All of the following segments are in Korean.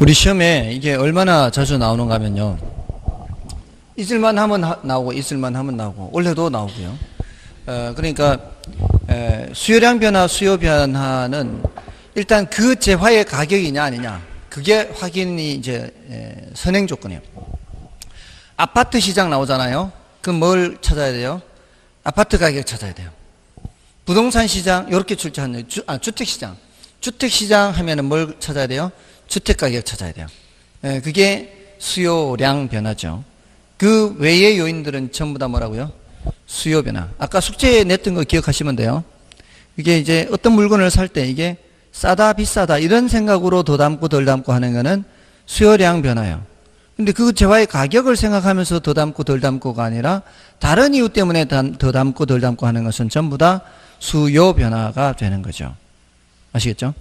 우리 시험에 이게 얼마나 자주 나오는가 하면요. 있을만 하면 나오고, 있을만 하면 나오고, 올해도 나오고요. 그러니까, 수요량 변화, 수요 변화는 일단 그 재화의 가격이냐 아니냐. 그게 확인이 이제, 선행 조건이에요. 아파트 시장 나오잖아요. 그럼 뭘 찾아야 돼요? 아파트 가격 찾아야 돼요. 부동산 시장, 요렇게 출제하는, 주택 시장. 주택 시장 하면은 뭘 찾아야 돼요? 주택 가격 찾아야 돼요. 그게 수요량 변화죠. 그 외의 요인들은 전부 다 뭐라고요? 수요 변화. 아까 숙제에 냈던 거 기억하시면 돼요. 이게 이제 어떤 물건을 살 때 이게 싸다, 비싸다, 이런 생각으로 더 담고 덜 담고 하는 거는 수요량 변화예요. 근데 그 재화의 가격을 생각하면서 더 담고 덜 담고가 아니라 다른 이유 때문에 더 담고 덜 담고 하는 것은 전부 다 수요 변화가 되는 거죠. 아시겠죠?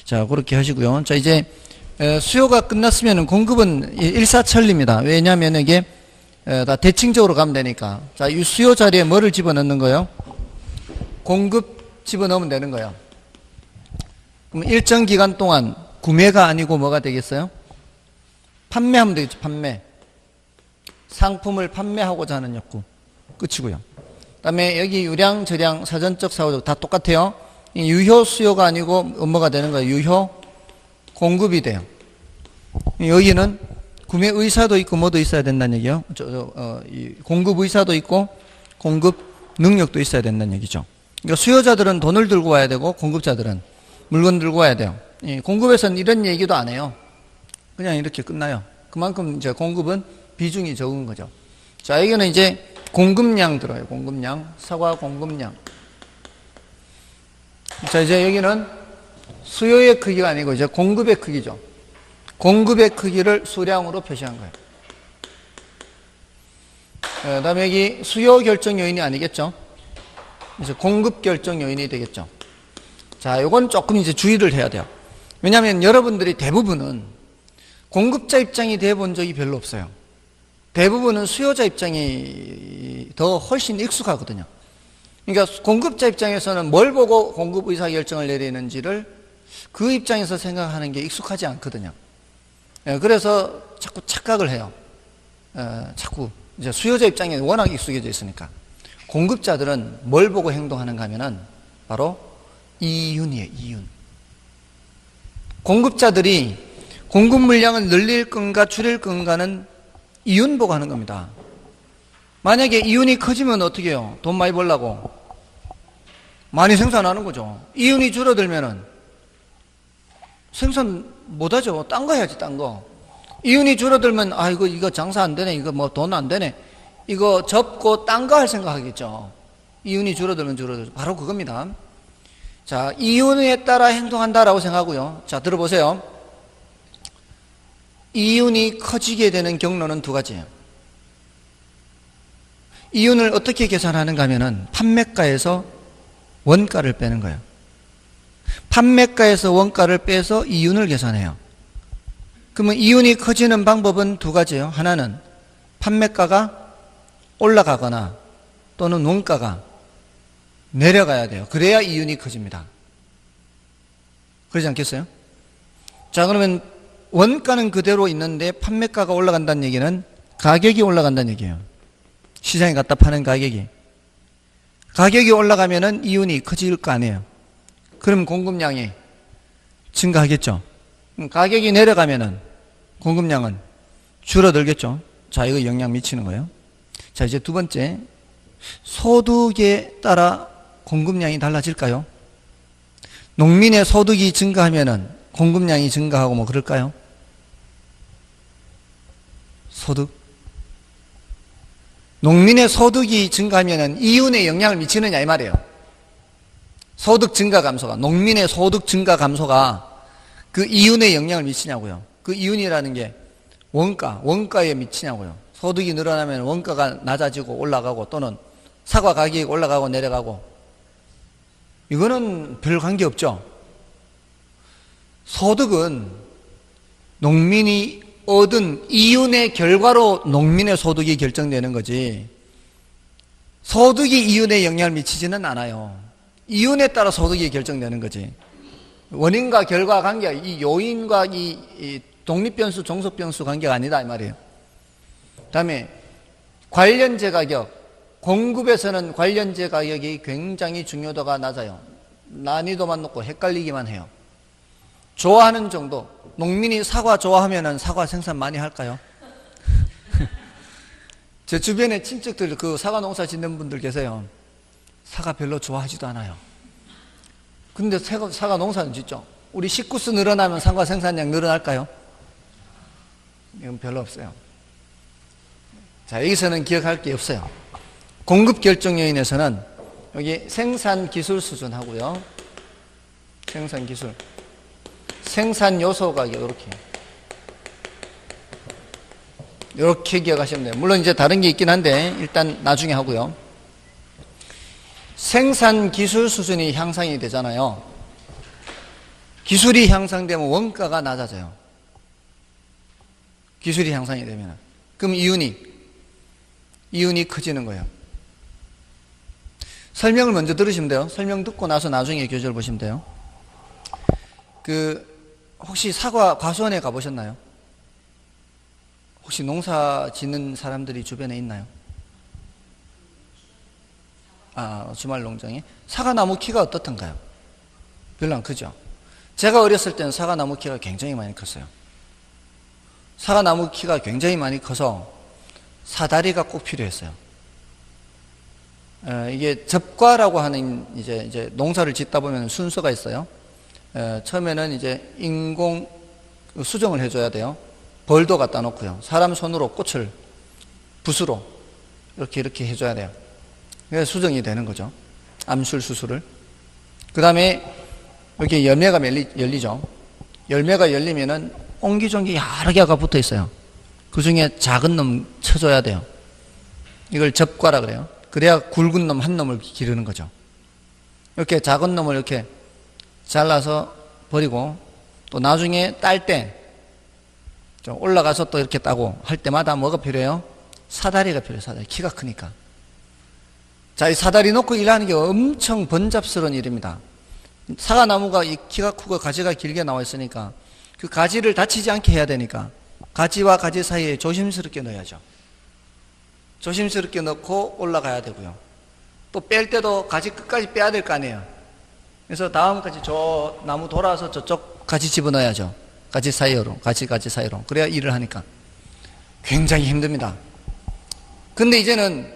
자, 그렇게 하시고요. 자, 이제 수요가 끝났으면 공급은 일사천리입니다. 왜냐하면 이게 다 대칭적으로 가면 되니까. 자, 이 수요 자리에 뭐를 집어넣는 거예요? 공급 집어넣으면 되는 거예요. 그럼 일정 기간 동안 구매가 아니고 뭐가 되겠어요? 판매하면 되겠죠. 판매. 상품을 판매하고자 하는 욕구. 끝이고요. 그 다음에 여기 유량, 저량, 사전적, 사후적 다 똑같아요. 유효 수요가 아니고 뭐가 되는 거예요? 유효 공급이 돼요. 여기는 구매 의사도 있고 뭐도 있어야 된다는 얘기요. 공급 의사도 있고 공급 능력도 있어야 된다는 얘기죠. 그러니까 수요자들은 돈을 들고 와야 되고 공급자들은 물건 들고 와야 돼요. 공급에서는 이런 얘기도 안 해요. 그냥 이렇게 끝나요. 그만큼 이제 공급은 비중이 적은 거죠. 자, 여기는 이제 공급량 들어요. 공급량, 사과 공급량. 자, 이제 여기는 수요의 크기가 아니고 이제 공급의 크기죠. 공급의 크기를 수량으로 표시한 거예요. 그 다음에 여기 수요 결정 요인이 아니겠죠. 이제 공급 결정 요인이 되겠죠. 자, 요건 조금 이제 주의를 해야 돼요. 왜냐하면 여러분들이 대부분은 공급자 입장이 돼 본 적이 별로 없어요. 대부분은 수요자 입장이 더 훨씬 익숙하거든요. 그러니까 공급자 입장에서는 뭘 보고 공급 의사 결정을 내리는지를 그 입장에서 생각하는 게 익숙하지 않거든요. 그래서 자꾸 착각을 해요. 자꾸 이제 수요자 입장에 워낙 익숙해져 있으니까. 공급자들은 뭘 보고 행동하는가 하면은 바로 이윤이에요. 이윤. 공급자들이 공급 물량을 늘릴 건가 줄일 건가는 이윤 보고 하는 겁니다. 만약에 이윤이 커지면 어떻게 해요? 돈 많이 벌려고 많이 생산하는 거죠. 이윤이 줄어들면은 생산 못하죠. 딴 거 해야지, 딴 거. 이윤이 줄어들면 이거 장사 안 되네, 이거 뭐 돈 안 되네, 이거 접고 딴 거 할 생각하겠죠. 이윤이 줄어들면 줄어들죠. 바로 그겁니다. 자, 이윤에 따라 행동한다라고 생각하고요. 자, 들어보세요. 이윤이 커지게 되는 경로는 두 가지예요. 이윤을 어떻게 계산하는가 하면은 판매가에서 원가를 빼는 거예요. 판매가에서 원가를 빼서 이윤을 계산해요. 그러면 이윤이 커지는 방법은 두 가지예요. 하나는 판매가가 올라가거나 또는 원가가 내려가야 돼요. 그래야 이윤이 커집니다. 그러지 않겠어요? 자, 그러면 원가는 그대로 있는데 판매가가 올라간다는 얘기는 가격이 올라간다는 얘기예요. 시장에 갖다 파는 가격이. 가격이 올라가면은 이윤이 커질 거 아니에요. 그럼 공급량이 증가하겠죠. 가격이 내려가면은 공급량은 줄어들겠죠. 자, 이거 영향 미치는 거예요. 자, 이제 두 번째. 소득에 따라 공급량이 달라질까요? 농민의 소득이 증가하면은 공급량이 증가하고 뭐 그럴까요? 소득. 농민의 소득이 증가하면은 이윤에 영향을 미치느냐 이 말이에요. 소득 증가 감소가, 농민의 소득 증가 감소가 그 이윤에 영향을 미치냐고요. 그 이윤이라는 게 원가에 미치냐고요. 소득이 늘어나면 원가가 낮아지고 올라가고 또는 사과 가격이 올라가고 내려가고, 이거는 별 관계 없죠. 소득은 농민이 얻은 이윤의 결과로 농민의 소득이 결정되는 거지, 소득이 이윤에 영향을 미치지는 않아요. 이윤에 따라 소득이 결정되는 거지. 원인과 결과 관계, 이 요인과 이 독립변수, 종속변수 관계가 아니다 이 말이에요. 다음에 관련제 가격. 공급에서는 관련제 가격이 굉장히 중요도가 낮아요. 난이도만 높고 헷갈리기만 해요. 좋아하는 정도. 농민이 사과 좋아하면은 사과 생산 많이 할까요? 제 주변에 친척들 그 사과 농사 짓는 분들 계세요. 사과 별로 좋아하지도 않아요. 근데 사과 농사는 짓죠. 우리 식구수 늘어나면 사과 생산량 늘어날까요? 이건 별로 없어요. 자, 여기서는 기억할 게 없어요. 공급 결정 요인에서는 여기 생산 기술 수준 하고요. 생산 기술. 생산 요소 가격 이렇게 기억하시면 돼요. 물론 이제 다른 게 있긴 한데 일단 나중에 하고요. 생산 기술 수준이 향상이 되잖아요. 기술이 향상되면 원가가 낮아져요. 기술이 향상이 되면. 그럼 이윤이 커지는 거예요. 설명을 먼저 들으시면 돼요. 설명 듣고 나서 나중에 교재를 보시면 돼요. 혹시 사과 과수원에 가보셨나요? 혹시 농사 짓는 사람들이 주변에 있나요? 주말 농장에? 사과나무 키가 어떻던가요? 별로 안 크죠? 제가 어렸을 때는 사과나무 키가 굉장히 많이 컸어요. 사과나무 키가 굉장히 많이 커서 사다리가 꼭 필요했어요. 이게 접과라고 하는 이제 농사를 짓다 보면 순서가 있어요. 처음에는 이제 인공 수정을 해줘야 돼요. 벌도 갖다 놓고요. 사람 손으로 꽃을 붓으로 이렇게 해줘야 돼요. 그래서 수정이 되는 거죠. 암술 수술을. 그 다음에 여기 열매가 열리죠. 열매가 열리면은 옹기종기 여러 개가 붙어 있어요. 그 중에 작은 놈 쳐줘야 돼요. 이걸 접과라 그래요. 그래야 굵은 놈 한 놈을 기르는 거죠. 이렇게 작은 놈을 이렇게 잘라서 버리고 또 나중에 딸 때 올라가서 또 이렇게 따고 할 때마다 뭐가 필요해요? 사다리가 필요해요. 사다리. 키가 크니까. 자, 이 사다리 놓고 일하는 게 엄청 번잡스러운 일입니다. 사과나무가 이 키가 크고 가지가 길게 나와 있으니까 그 가지를 다치지 않게 해야 되니까 가지와 가지 사이에 조심스럽게 넣어야죠. 조심스럽게 넣고 올라가야 되고요. 또 뺄 때도 가지 끝까지 빼야 될 거 아니에요. 그래서 다음까지 저 나무 돌아서 저쪽 가지 집어넣어야죠. 가지 사이로, 가지 사이로. 그래야 일을 하니까. 굉장히 힘듭니다. 근데 이제는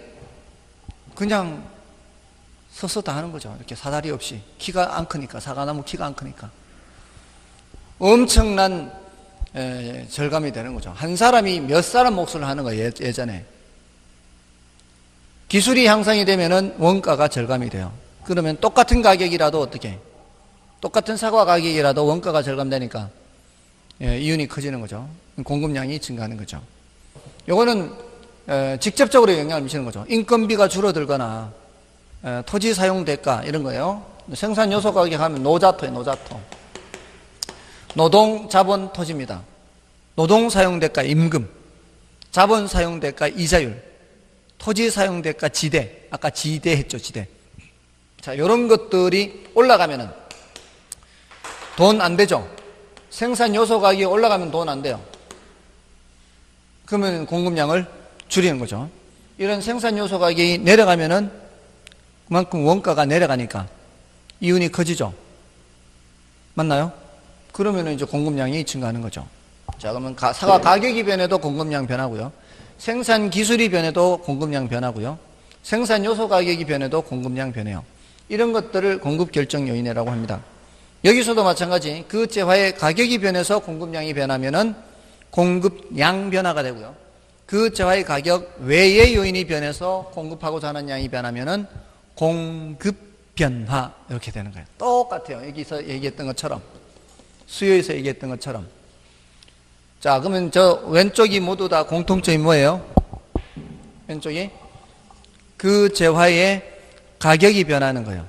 그냥 서서 다 하는 거죠. 이렇게 사다리 없이. 키가 안 크니까, 사과나무 키가 안 크니까. 엄청난 절감이 되는 거죠. 한 사람이 몇 사람 몫을 하는 거예요, 예전에. 기술이 향상이 되면은 원가가 절감이 돼요. 그러면 똑같은 가격이라도 어떻게? 똑같은 사과 가격이라도 원가가 절감되니까 이윤이 커지는 거죠. 공급량이 증가하는 거죠. 요거는 직접적으로 영향을 미치는 거죠. 인건비가 줄어들거나 토지 사용 대가 이런 거예요. 생산 요소 가격 하면 노자토예요. 노자토. 노동, 자본, 토지입니다. 노동 사용 대가 임금, 자본 사용 대가 이자율, 토지 사용 대가 지대. 아까 지대 했죠, 지대. 자, 이런 것들이 올라가면은 돈 안 되죠. 생산 요소 가격이 올라가면 돈 안 돼요. 그러면 공급량을 줄이는 거죠. 이런 생산 요소 가격이 내려가면은 그만큼 원가가 내려가니까 이윤이 커지죠. 맞나요? 그러면은 이제 공급량이 증가하는 거죠. 자, 그러면 사과 가격이 변해도 공급량 변하고요. 생산 기술이 변해도 공급량 변하고요. 생산 요소 가격이 변해도 공급량 변해요. 이런 것들을 공급 결정 요인이라고 합니다. 여기서도 마찬가지 그 재화의 가격이 변해서 공급량이 변하면은 공급량 변화가 되고요. 그 재화의 가격 외의 요인이 변해서 공급하고자 하는 양이 변하면은 공급 변화 이렇게 되는 거예요. 똑같아요. 여기서 얘기했던 것처럼 수요에서 얘기했던 것처럼. 자, 그러면 저 왼쪽이 모두 다 공통점이 뭐예요? 왼쪽이 그 재화의 가격이 변하는 거예요.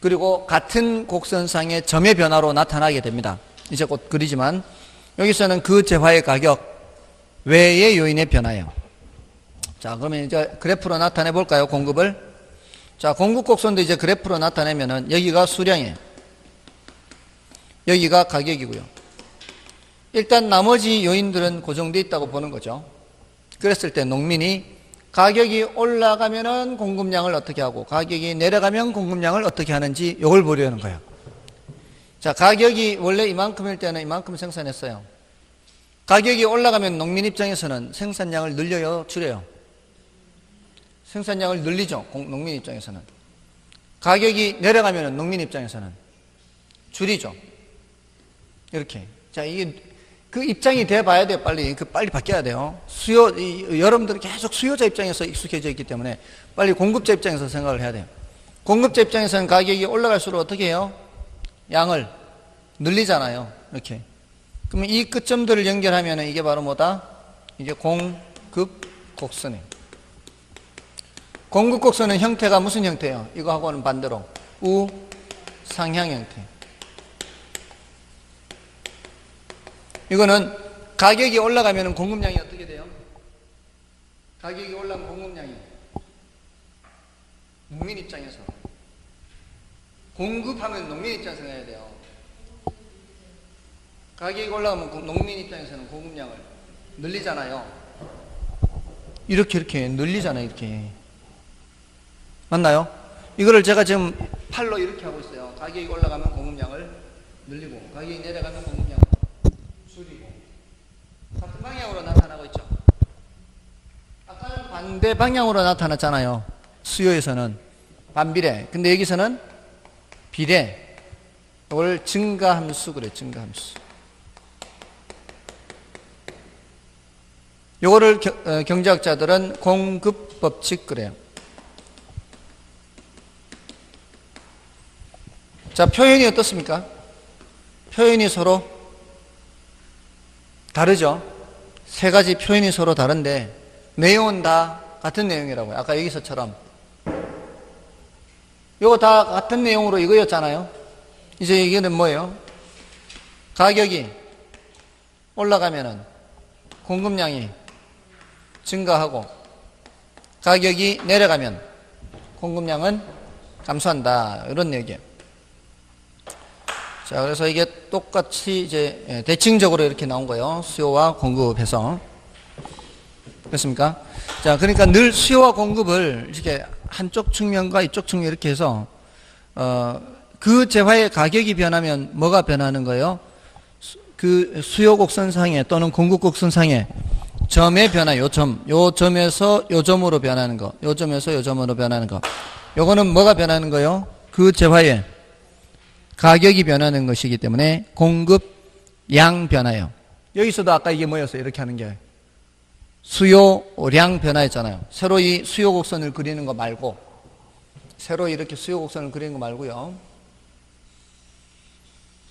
그리고 같은 곡선상의 점의 변화로 나타나게 됩니다. 이제 곧 그리지만 여기서는 그 재화의 가격 외의 요인의 변화예요. 자, 그러면 이제 그래프로 나타내 볼까요? 공급을. 자, 공급 곡선도 이제 그래프로 나타내면은 여기가 수량이에요. 여기가 가격이고요. 일단 나머지 요인들은 고정되어 있다고 보는 거죠. 그랬을 때 농민이 가격이 올라가면은 공급량을 어떻게 하고 가격이 내려가면 공급량을 어떻게 하는지 이걸 보려는 거예요. 자, 가격이 원래 이만큼일 때는 이만큼 생산했어요. 가격이 올라가면 농민 입장에서는 생산량을 늘려요, 줄여요? 생산량을 늘리죠, 농민 입장에서는. 가격이 내려가면 농민 입장에서는 줄이죠. 이렇게. 자, 이게 그 입장이 돼 봐야 돼요, 빨리. 빨리 바뀌어야 돼요. 여러분들은 계속 수요자 입장에서 익숙해져 있기 때문에 빨리 공급자 입장에서 생각을 해야 돼요. 공급자 입장에서는 가격이 올라갈수록 어떻게 해요? 양을 늘리잖아요. 이렇게. 그러면 이 끝점들을 연결하면 이게 바로 뭐다? 이게 공급 곡선이에요. 공급 곡선은 형태가 무슨 형태예요? 이거하고는 반대로 우상향 형태. 이거는 가격이 올라가면 공급량이 어떻게 돼요? 가격이 올라가면 공급량이 농민 입장에서 공급하면 농민 입장에서 해야 돼요. 가격이 올라가면 농민 입장에서는 공급량을 늘리잖아요. 이렇게 늘리잖아요. 이렇게. 맞나요? 이거를 제가 지금 팔로 이렇게 하고 있어요. 가격이 올라가면 공급량을 늘리고 가격이 내려가면 공급량을 줄이고 같은 방향으로 나타나고 있죠. 아까는 반대 방향으로 나타났잖아요. 수요에서는 반비례. 근데 여기서는 비례. 이걸 증가함수 그래. 증가함수. 요거를 경제학자들은 공급법칙 그래요. 자, 표현이 어떻습니까? 표현이 서로 다르죠? 세 가지 표현이 서로 다른데 내용은 다 같은 내용이라고요. 아까 여기서처럼. 요거 다 같은 내용으로 이거였잖아요. 이제 이게는 뭐예요? 가격이 올라가면은 공급량이 증가하고 가격이 내려가면 공급량은 감소한다. 이런 얘기예요. 자, 그래서 이게 똑같이 이제 대칭적으로 이렇게 나온 거예요. 수요와 공급해서. 그렇습니까? 자, 그러니까 늘 수요와 공급을 이렇게 한쪽 측면과 이쪽 측면 이렇게 해서, 그 재화의 가격이 변하면 뭐가 변하는 거예요? 그 수요 곡선상에 또는 공급 곡선상에 점의 변화, 요 점에서 요 점으로 변하는 거, 요 점에서 요 점으로 변하는 거. 요거는 뭐가 변하는 거예요? 그 재화의 가격이 변하는 것이기 때문에 공급량 변화예요. 여기서도 아까 이게 뭐였어요? 이렇게 하는 게 수요량 변화였잖아요. 새로 이 수요 곡선을 그리는 거 말고, 새로 이렇게 수요 곡선을 그리는 거 말고요.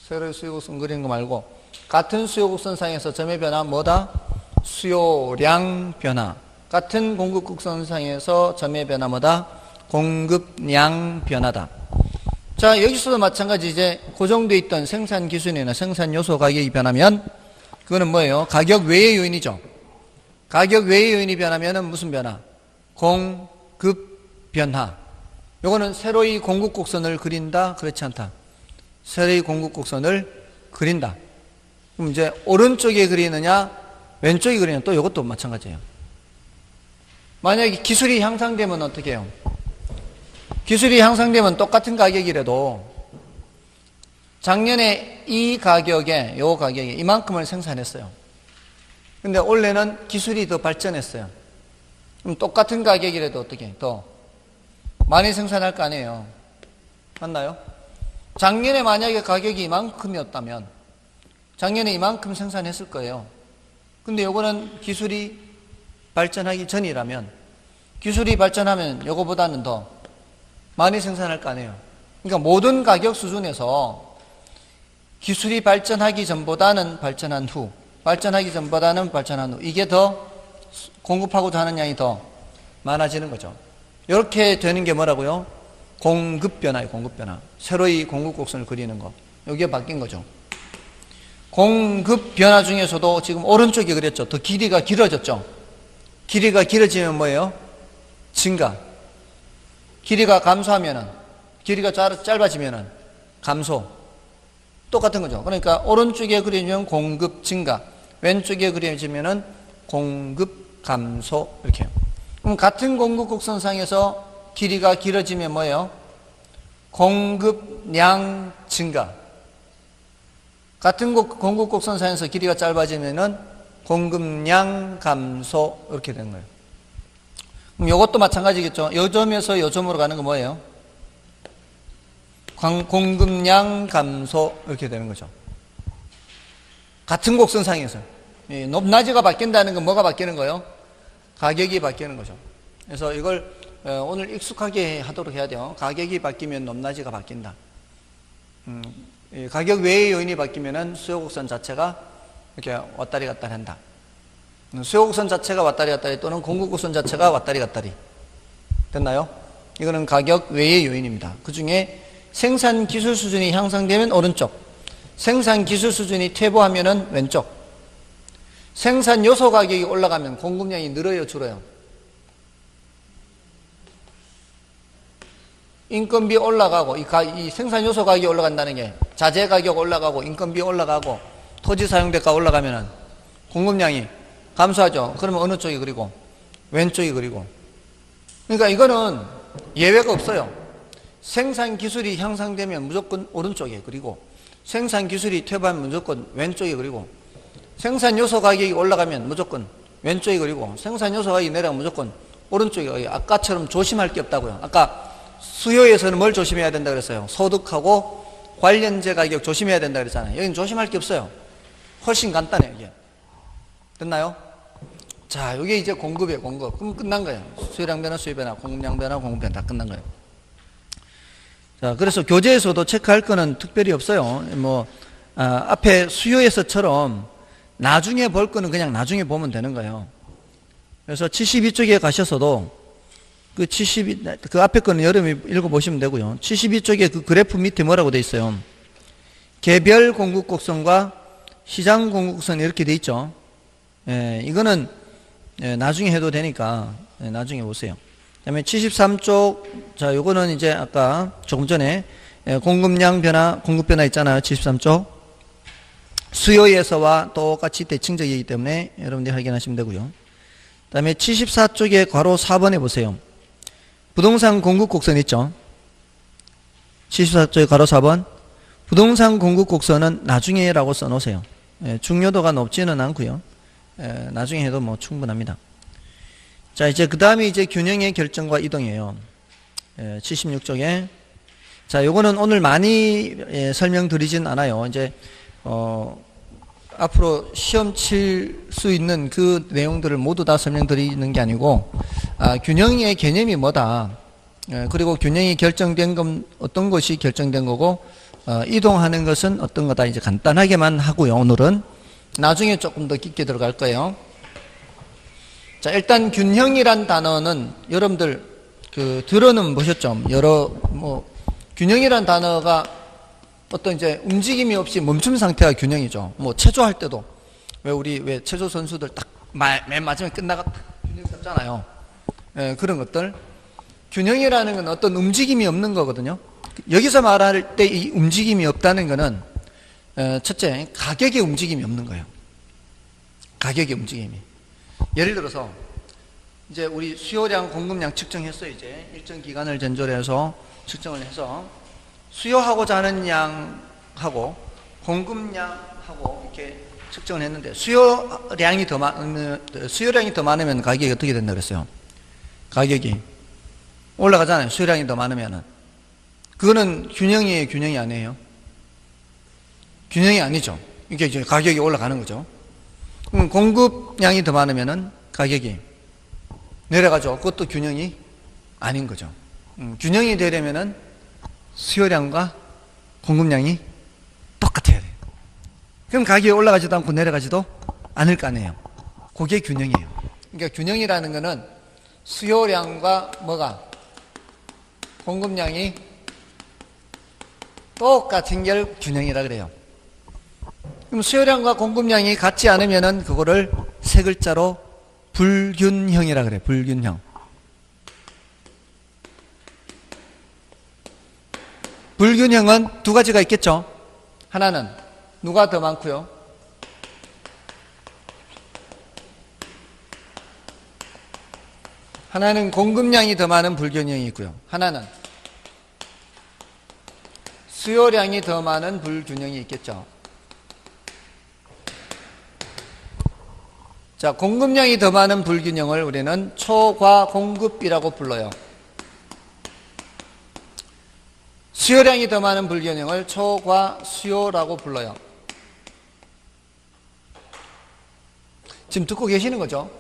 새로 수요 곡선 그리는 거 말고, 같은 수요 곡선상에서 점의 변화 뭐다? 수요량 변화. 같은 공급 곡선상에서 점의 변화 뭐다? 공급량 변화다. 자, 여기서도 마찬가지 이제 고정되어 있던 생산 기준이나 생산 요소 가격이 변하면 그거는 뭐예요? 가격 외의 요인이죠. 가격 외의 요인이 변하면은 무슨 변화? 공급 변화. 요거는 새로이 공급 곡선을 그린다? 그렇지 않다. 새로이 공급 곡선을 그린다. 그럼 이제 오른쪽에 그리느냐, 왼쪽에 그리느냐, 또 이것도 마찬가지예요. 만약에 기술이 향상되면 어떻게 해요? 기술이 향상되면 똑같은 가격이라도 작년에 이 가격에, 요 가격에 이만큼을 생산했어요. 근데 올해는 기술이 더 발전했어요. 그럼 똑같은 가격이라도 어떻게 더 많이 생산할 거 아니에요. 맞나요? 작년에 만약에 가격이 이만큼이었다면 작년에 이만큼 생산했을 거예요. 근데 요거는 기술이 발전하기 전이라면 기술이 발전하면 요거보다는 더 많이 생산할 거 아니에요. 그러니까 모든 가격 수준에서 기술이 발전하기 전보다는 발전한 후, 발전하기 전보다는 발전한 후, 이게 더 공급하고자 하는 양이 더 많아지는 거죠. 이렇게 되는 게 뭐라고요? 공급 변화예요. 공급 변화. 새로이 공급 곡선을 그리는 거. 여기에 바뀐 거죠. 공급 변화 중에서도 지금 오른쪽에 그렸죠. 더 길이가 길어졌죠. 길이가 길어지면 뭐예요? 증가. 길이가 감소하면은, 길이가 짧아지면은 감소. 똑같은 거죠. 그러니까 오른쪽에 그려지면 공급 증가, 왼쪽에 그려지면은 공급 감소 이렇게 해요. 그럼 같은 공급 곡선상에서 길이가 길어지면 뭐예요? 공급량 증가. 같은 공급 곡선상에서 길이가 짧아지면은 공급량 감소 이렇게 되는 거예요. 그럼 이것도 마찬가지겠죠. 요 점에서 요 점으로 가는 거 뭐예요? 공급량 감소 이렇게 되는 거죠. 같은 곡선상에서 높낮이가 바뀐다는 건 뭐가 바뀌는 거예요? 가격이 바뀌는 거죠. 그래서 이걸 오늘 익숙하게 하도록 해야 돼요. 가격이 바뀌면 높낮이가 바뀐다. 가격 외의 요인이 바뀌면은 수요곡선 자체가 이렇게 왔다리 갔다리 한다. 수요곡선 자체가 왔다리 갔다리 또는 공급곡선 자체가 왔다리 갔다리. 됐나요? 이거는 가격 외의 요인입니다. 그 중에 생산 기술 수준이 향상되면 오른쪽, 생산 기술 수준이 퇴보하면은 왼쪽. 생산 요소 가격이 올라가면 공급량이 늘어요, 줄어요? 인건비 올라가고 이 생산 요소 가격이 올라간다는 게 자재 가격 올라가고 인건비 올라가고 토지 사용 대가 올라가면은 공급량이 감소하죠. 그러면 어느 쪽이 그리고 왼쪽이 그리고. 그러니까 이거는 예외가 없어요. 생산 기술이 향상되면 무조건 오른쪽에 그리고 생산 기술이 퇴보하면 무조건 왼쪽에 그리고 생산 요소 가격이 올라가면 무조건 왼쪽에 그리고 생산 요소 가격이 내려가면 무조건 오른쪽에 그리고. 아까처럼 조심할 게 없다고요. 아까 수요에서는 뭘 조심해야 된다 그랬어요? 소득하고 관련재 가격 조심해야 된다 그랬잖아요. 여기는 조심할 게 없어요. 훨씬 간단해요, 이게. 됐나요? 자, 이게 이제 공급이에요, 공급. 그럼 끝난 거예요. 수요량 변화, 수요 변화, 공급량 변화, 공급 변화 다 끝난 거예요. 자, 그래서 교재에서도 체크할 거는 특별히 없어요. 앞에 수요에서처럼 나중에 볼 거는 그냥 나중에 보면 되는 거예요. 그래서 72쪽에 가셔서도 그 앞에 거는 여러분이 읽어보시면 되고요. 72쪽에 그 그래프 밑에 뭐라고 돼 있어요? 개별 공급곡선과 시장 공급곡선 이렇게 돼 있죠. 이거는 나중에 해도 되니까 나중에 보세요. 그 다음에 73쪽, 자, 요거는 이제 아까 조금 전에 공급량 변화, 공급 변화 있잖아요. 73쪽. 수요에서와 똑같이 대칭적이기 때문에 여러분들이 확인하시면 되고요. 그 다음에 74쪽에 괄호 4번에 보세요. 부동산 공급 곡선 있죠. 74쪽에 괄호 4번. 부동산 공급 곡선은 나중에라고 써놓으세요. 중요도가 높지는 않고요. 나중에 해도 뭐 충분합니다. 자, 이제 그 다음에 이제 균형의 결정과 이동이에요. 76쪽에. 자, 요거는 오늘 많이 설명드리진 않아요. 이제, 앞으로 시험 칠 수 있는 그 내용들을 모두 다 설명드리는 게 아니고, 균형의 개념이 뭐다. 그리고 균형이 결정된 건 어떤 것이 결정된 거고, 이동하는 것은 어떤 거다. 이제 간단하게만 하고요, 오늘은. 나중에 조금 더 깊게 들어갈 거예요. 자, 일단 균형이란 단어는 여러분들 들어는 보셨죠? 균형이란 단어가 어떤 이제 움직임이 없이 멈춤 상태가 균형이죠. 체조할 때도 왜 체조 선수들 딱 맨 마지막에 끝나가 균형 잡잖아요. 그런 것들. 균형이라는 건 어떤 움직임이 없는 거거든요. 여기서 말할 때 이 움직임이 없다는 거는 첫째, 가격의 움직임이 없는 거예요. 가격의 움직임이. 예를 들어서 이제 우리 수요량, 공급량 측정했어요. 이제 일정 기간을 전조해서 측정을 해서 수요하고자 하는 양하고 공급량하고 이렇게 측정을 했는데 수요량이 더 많으면 가격이 어떻게 된다 그랬어요? 가격이 올라가잖아요. 수요량이 더 많으면은. 그거는 균형이에요, 균형이 아니에요? 균형이 아니죠. 이게 이제 가격이 올라가는 거죠. 그럼 공급량이 더 많으면은 가격이 내려가죠. 그것도 균형이 아닌 거죠. 균형이 되려면은 수요량과 공급량이 똑같아야 돼요. 그럼 가격이 올라가지도 않고 내려가지도 않을 거 아니에요. 그게 균형이에요. 그러니까 균형이라는 거는 수요량과 공급량이 똑같은 게 균형이라 그래요. 그럼 수요량과 공급량이 같지 않으면은 그거를 세 글자로 불균형이라 그래요. 불균형. 불균형은 두 가지가 있겠죠. 하나는 누가 더 많고요? 하나는 공급량이 더 많은 불균형이 있고요. 하나는 수요량이 더 많은 불균형이 있겠죠. 자, 공급량이 더 많은 불균형을 우리는 초과공급이라고 불러요. 수요량이 더 많은 불균형을 초과수요라고 불러요. 지금 듣고 계시는 거죠?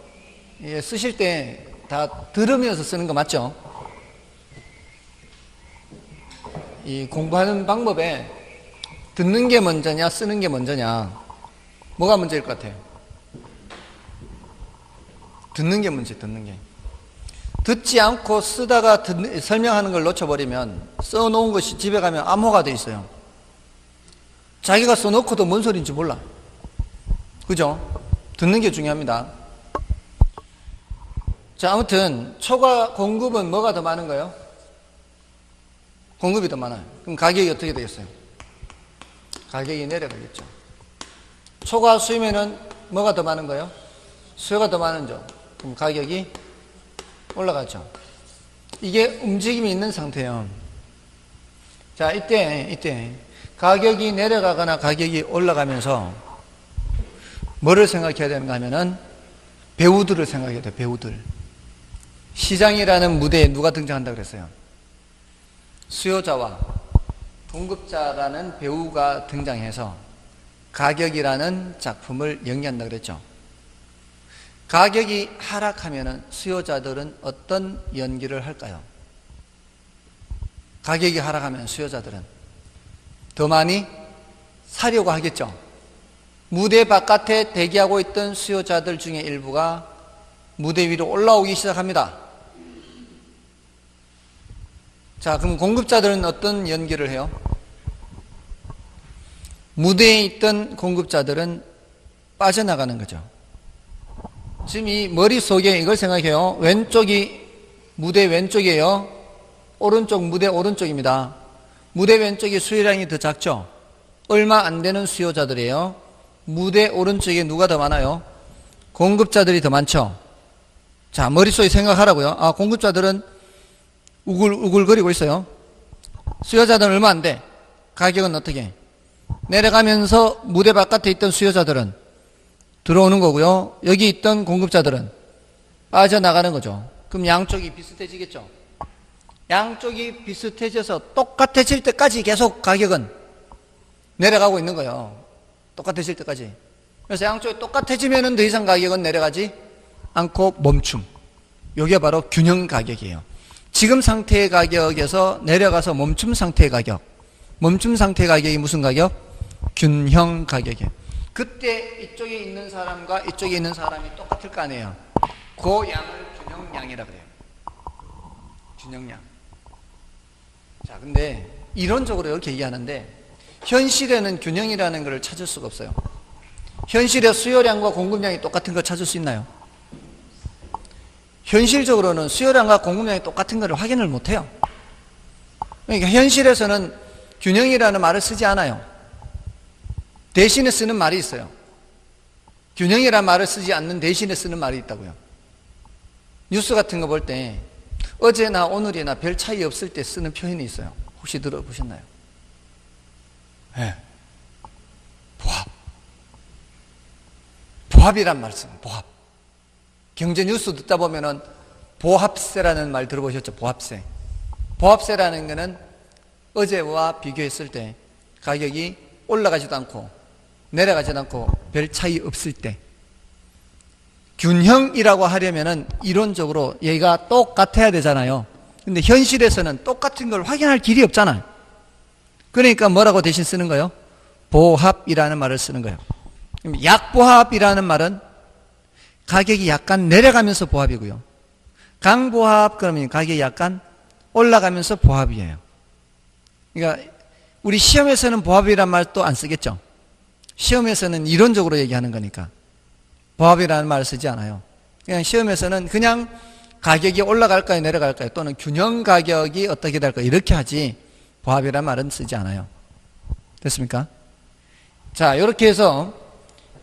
예, 쓰실 때 다 들으면서 쓰는 거 맞죠? 이 공부하는 방법에 듣는 게 먼저냐 쓰는 게 먼저냐 뭐가 문제일 것 같아요? 듣는 게 문제. 듣는 게 듣지 않고 쓰다가 설명하는 걸 놓쳐버리면 써놓은 것이 집에 가면 암호가 돼 있어요. 자기가 써놓고도 뭔 소리인지 몰라. 그죠? 듣는 게 중요합니다. 자, 아무튼 초과 공급은 뭐가 더 많은 거예요? 공급이 더 많아요. 그럼 가격이 어떻게 되겠어요? 가격이 내려가겠죠. 초과 수요면은 뭐가 더 많은 거예요? 수요가 더 많은죠. 그럼 가격이 올라가죠. 이게 움직임이 있는 상태예요. 자, 이때 가격이 내려가거나 가격이 올라가면서 뭐를 생각해야 되는가 하면은 배우들을 생각해야 돼요. 배우들. 시장이라는 무대에 누가 등장한다고 그랬어요? 수요자와 공급자라는 배우가 등장해서 가격이라는 작품을 연기한다고 그랬죠. 가격이 하락하면 수요자들은 어떤 연기를 할까요? 가격이 하락하면 수요자들은 더 많이 사려고 하겠죠. 무대 바깥에 대기하고 있던 수요자들 중에 일부가 무대 위로 올라오기 시작합니다. 자, 그럼 공급자들은 어떤 연기를 해요? 무대에 있던 공급자들은 빠져나가는 거죠. 지금 이 머릿속에 이걸 생각해요. 왼쪽이 무대 왼쪽이에요. 오른쪽 무대 오른쪽입니다. 무대 왼쪽이 수요량이 더 작죠. 얼마 안 되는 수요자들이에요. 무대 오른쪽에 누가 더 많아요? 공급자들이 더 많죠. 자, 머릿속에 생각하라고요. 아, 공급자들은 우글우글거리고 있어요. 수요자들은 얼마 안 돼. 가격은 어떻게? 내려가면서 무대 바깥에 있던 수요자들은 들어오는 거고요. 여기 있던 공급자들은 빠져나가는 거죠. 그럼 양쪽이 비슷해지겠죠. 양쪽이 비슷해져서 똑같아질 때까지 계속 가격은 내려가고 있는 거예요. 똑같아질 때까지. 그래서 양쪽이 똑같아지면 더 이상 가격은 내려가지 않고 멈춤. 이게 바로 균형 가격이에요. 지금 상태의 가격에서 내려가서 멈춤 상태의 가격. 멈춤 상태의 가격이 무슨 가격? 균형 가격이에요. 그때 이쪽에 있는 사람과 이쪽에 있는 사람이 똑같을 거 아니에요. 그 양을 균형량이라 그래요. 균형량. 자, 근데 이론적으로 이렇게 얘기하는데 현실에는 균형이라는 걸 찾을 수가 없어요. 현실에 수요량과 공급량이 똑같은 걸 찾을 수 있나요? 현실적으로는 수요량과 공급량이 똑같은 걸 확인을 못해요. 그러니까 현실에서는 균형이라는 말을 쓰지 않아요. 대신에 쓰는 말이 있어요. 균형이라는 말을 쓰지 않는 대신에 쓰는 말이 있다고요. 뉴스 같은 거 볼 때 어제나 오늘이나 별 차이 없을 때 쓰는 표현이 있어요. 혹시 들어보셨나요? 네. 보합. 보합이란 말 써요. 보합. 경제 뉴스 듣다 보면은 보합세라는 말 들어보셨죠? 보합세. 보합세라는 거는 어제와 비교했을 때 가격이 올라가지도 않고 내려가지도 않고 별 차이 없을 때. 균형이라고 하려면은 이론적으로 얘가 똑같아야 되잖아요. 근데 현실에서는 똑같은 걸 확인할 길이 없잖아요. 그러니까 뭐라고 대신 쓰는 거예요? 보합이라는 말을 쓰는 거예요. 약보합이라는 말은 가격이 약간 내려가면서 보합이고요. 강보합 그러면 가격이 약간 올라가면서 보합이에요. 그러니까 우리 시험에서는 보합이라는 말도 안 쓰겠죠. 시험에서는 이론적으로 얘기하는 거니까 보합이라는 말을 쓰지 않아요. 그냥 시험에서는 그냥 가격이 올라갈까요 내려갈까요 또는 균형 가격이 어떻게 될까요 이렇게 하지 보합이라는 말은 쓰지 않아요. 됐습니까? 자, 이렇게 해서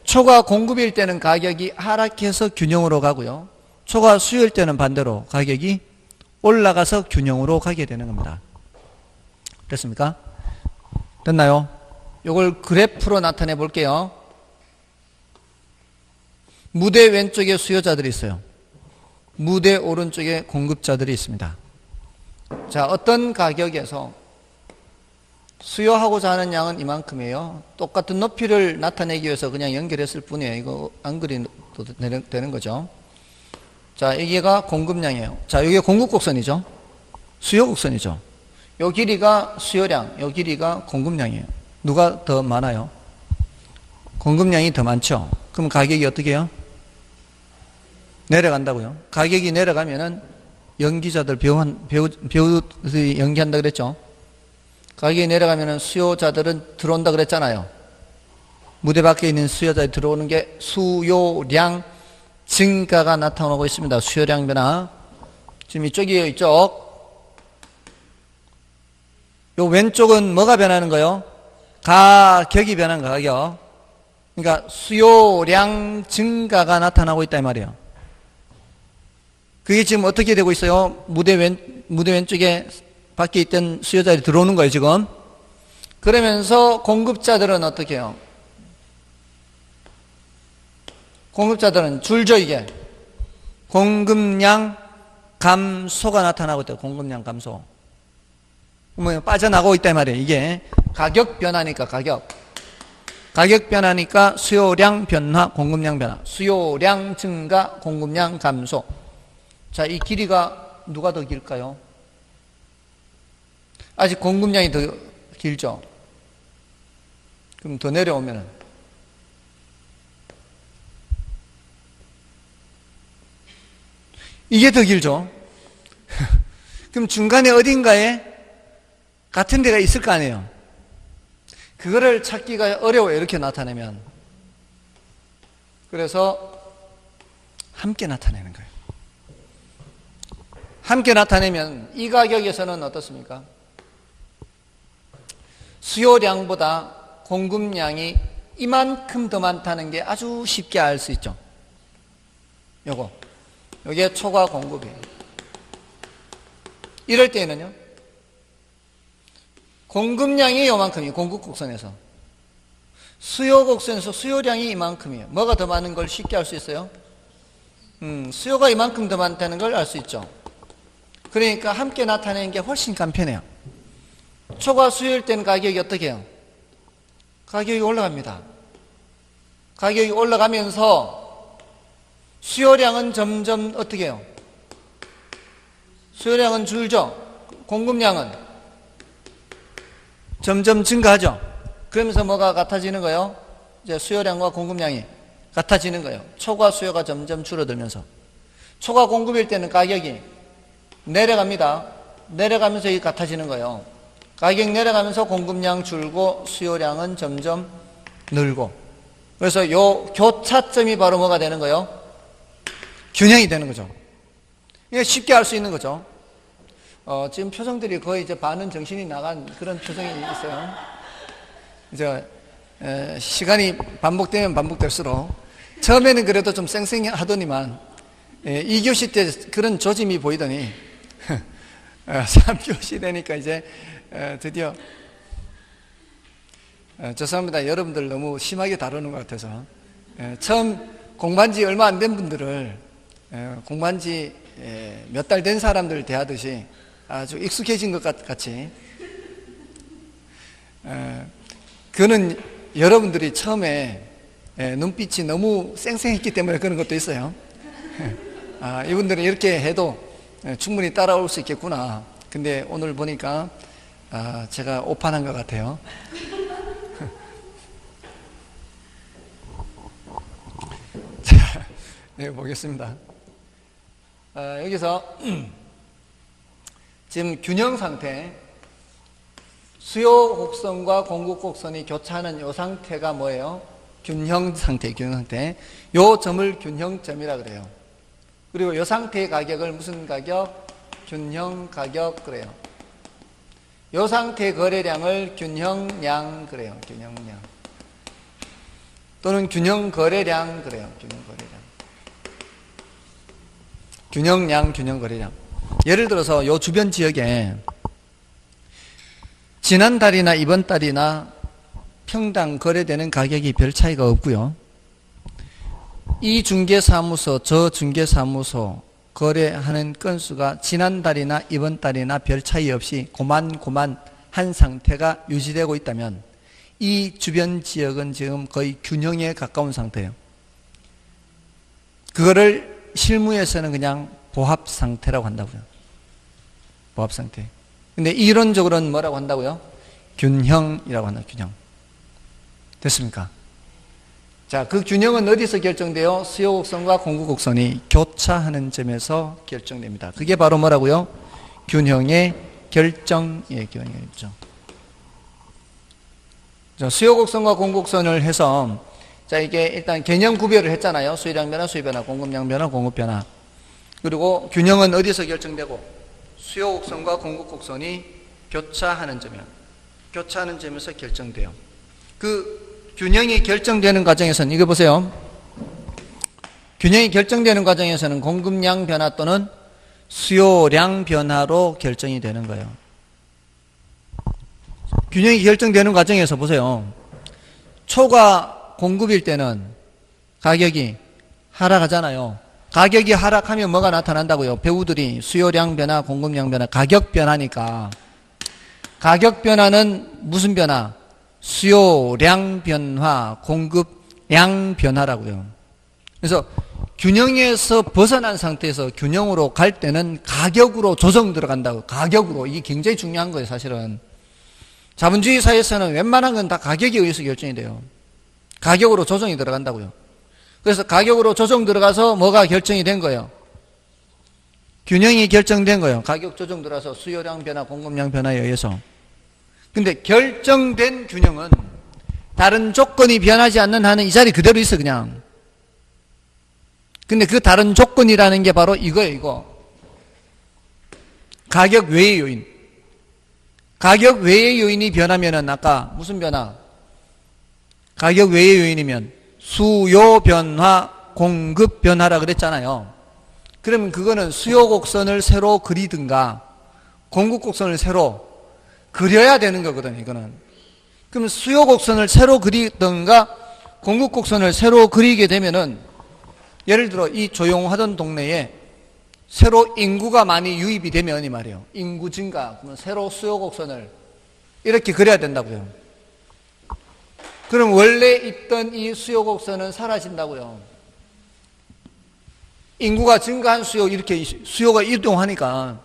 초과 공급일 때는 가격이 하락해서 균형으로 가고요. 초과 수요일 때는 반대로 가격이 올라가서 균형으로 가게 되는 겁니다. 됐습니까? 됐나요? 이걸 그래프로 나타내 볼게요. 무대 왼쪽에 수요자들이 있어요. 무대 오른쪽에 공급자들이 있습니다. 자, 어떤 가격에서 수요하고자 하는 양은 이만큼이에요. 똑같은 높이를 나타내기 위해서 그냥 연결했을 뿐이에요. 이거 안 그려도 되는 거죠. 자, 여기가 공급량이에요. 자, 여기가 공급곡선이죠. 수요곡선이죠. 요 길이가 수요량, 요 길이가 공급량이에요. 누가 더 많아요? 공급량이 더 많죠. 그럼 가격이 어떻게 해요? 내려간다고요. 가격이 내려가면은 연기자들 배우들이 연기한다 그랬죠. 가격이 내려가면은 수요자들은 들어온다 그랬잖아요. 무대 밖에 있는 수요자들이 들어오는 게 수요량 증가가 나타나고 있습니다. 수요량 변화. 지금 이쪽이에요, 이쪽. 요 왼쪽은 뭐가 변하는 거예요? 가격이 변한 거, 가격. 그러니까 수요량 증가가 나타나고 있다 이 말이에요. 그게 지금 어떻게 되고 있어요? 무대 왼쪽에 밖에 있던 수요자들이 들어오는 거예요, 지금. 그러면서 공급자들은 어떻게 해요? 공급자들은 줄죠, 이게. 공급량 감소가 나타나고 있다. 공급량 감소. 뭐 빠져나가고 있다 이 말이에요. 이게 가격 변화니까 가격 변화니까 수요량 변화, 공급량 변화. 수요량 증가, 공급량 감소. 자, 이 길이가 누가 더 길까요? 아직 공급량이 더 길죠. 그럼 더 내려오면은 이게 더 길죠. 그럼 중간에 어딘가에 같은 데가 있을 거 아니에요. 그거를 찾기가 어려워요, 이렇게 나타내면. 그래서 함께 나타내는 거예요. 함께 나타내면 이 가격에서는 어떻습니까? 수요량보다 공급량이 이만큼 더 많다는 게 아주 쉽게 알 수 있죠. 요게 초과 공급이에요. 이럴 때에는요, 공급량이 요만큼이에요. 공급곡선에서. 수요곡선에서 수요량이 이만큼이에요. 뭐가 더 많은 걸 쉽게 알 수 있어요? 수요가 이만큼 더 많다는 걸 알 수 있죠. 그러니까 함께 나타내는 게 훨씬 간편해요. 초과 수요일 때는 가격이 어떻게 해요? 가격이 올라갑니다. 가격이 올라가면서 수요량은 점점 어떻게 해요? 수요량은 줄죠. 공급량은 점점 증가하죠. 그러면서 뭐가 같아지는 거예요? 이제 수요량과 공급량이 같아지는 거예요. 초과 수요가 점점 줄어들면서. 초과 공급일 때는 가격이 내려갑니다. 내려가면서 이게 같아지는 거예요. 가격 내려가면서 공급량 줄고 수요량은 점점 늘고. 그래서 요 교차점이 바로 뭐가 되는 거예요? 균형이 되는 거죠. 이게 쉽게 알 수 있는 거죠. 지금 표정들이 거의 이제 반은 정신이 나간 그런 표정이 있어요. 이제 시간이 반복되면 반복될수록 처음에는 그래도 좀 쌩쌩하더니만 2교시 때 그런 조짐이 보이더니 3교시 되니까 이제 드디어 죄송합니다. 여러분들 너무 심하게 다루는 것 같아서 처음 공부한 지 얼마 안 된 분들을 공부한 지 몇 달 된 사람들 대하듯이 아주 익숙해진 것 같이 그는 여러분들이 처음에 눈빛이 너무 쌩쌩했기 때문에 그런 것도 있어요. 이분들은 이렇게 해도 충분히 따라올 수 있겠구나. 근데 오늘 보니까 제가 오판한 것 같아요. 자, 네, 보겠습니다. 여기서 지금 균형 상태, 수요 곡선과 공급 곡선이 교차하는 이 상태가 뭐예요? 균형 상태, 균형 상태. 요 점을 균형점이라 그래요. 그리고 이 상태의 가격을 무슨 가격? 균형 가격 그래요. 이 상태의 거래량을 균형량 그래요. 균형량. 또는 균형 거래량 그래요. 균형 거래량. 균형량, 균형 거래량. 예를 들어서 요 주변 지역에 지난달이나 이번 달이나 평당 거래되는 가격이 별 차이가 없고요. 이 중개사무소, 저 중개사무소 거래하는 건수가 지난달이나 이번 달이나 별 차이 없이 고만한 상태가 유지되고 있다면 이 주변 지역은 지금 거의 균형에 가까운 상태예요. 그거를 실무에서는 그냥 보합 상태라고 한다고요. 보합 상태. 근데 이론적으로는 뭐라고 한다고요? 균형이라고 한다. 균형. 됐습니까? 자, 그 균형은 어디서 결정돼요? 수요 곡선과 공급 곡선이 교차하는 점에서 결정됩니다. 그게 바로 뭐라고요? 균형의 결정이에요. 균형의 결정. 자, 수요 곡선과 공급 곡선을 해서 자, 이게 일단 개념 구별을 했잖아요. 수요량 변화, 수요 변화, 공급량 변화, 공급 변화. 그리고 균형은 어디서 결정되고 수요 곡선과 공급 곡선이 교차하는 점이요. 교차하는 점에서 결정돼요. 그 균형이 결정되는 과정에서는 이거 보세요. 균형이 결정되는 과정에서는 공급량 변화 또는 수요량 변화로 결정이 되는 거예요. 균형이 결정되는 과정에서 보세요. 초과 공급일 때는 가격이 하락하잖아요. 가격이 하락하면 뭐가 나타난다고요? 배우들이 수요량 변화, 공급량 변화, 가격 변화니까. 가격 변화는 무슨 변화? 수요량 변화, 공급량 변화라고요. 그래서 균형에서 벗어난 상태에서 균형으로 갈 때는 가격으로 조정 들어간다고. 가격으로. 이게 굉장히 중요한 거예요, 사실은. 자본주의 사회에서는 웬만한 건 다 가격에 의해서 결정이 돼요. 가격으로 조정이 들어간다고요. 그래서 가격으로 조정 들어가서 뭐가 결정이 된 거예요? 균형이 결정된 거예요. 가격 조정 들어가서 수요량 변화, 공급량 변화에 의해서. 근데 결정된 균형은 다른 조건이 변하지 않는 한은 이 자리 그대로 있어, 그냥. 근데 그 다른 조건이라는 게 바로 이거예요, 이거. 가격 외의 요인. 가격 외의 요인이 변하면은 아까 무슨 변화? 가격 외의 요인이면 수요 변화, 공급 변화라 그랬잖아요. 그러면 그거는 수요 곡선을 새로 그리든가 공급 곡선을 새로 그려야 되는 거거든요, 이거는. 그럼 수요 곡선을 새로 그리든가 공급 곡선을 새로 그리게 되면은 예를 들어 이 조용하던 동네에 새로 인구가 많이 유입이 되면 이 말이에요. 인구 증가, 그러면 새로 수요 곡선을 이렇게 그려야 된다고요. 그럼 원래 있던 이 수요 곡선은 사라진다고요. 인구가 증가한 수요, 이렇게 수요가 이동하니까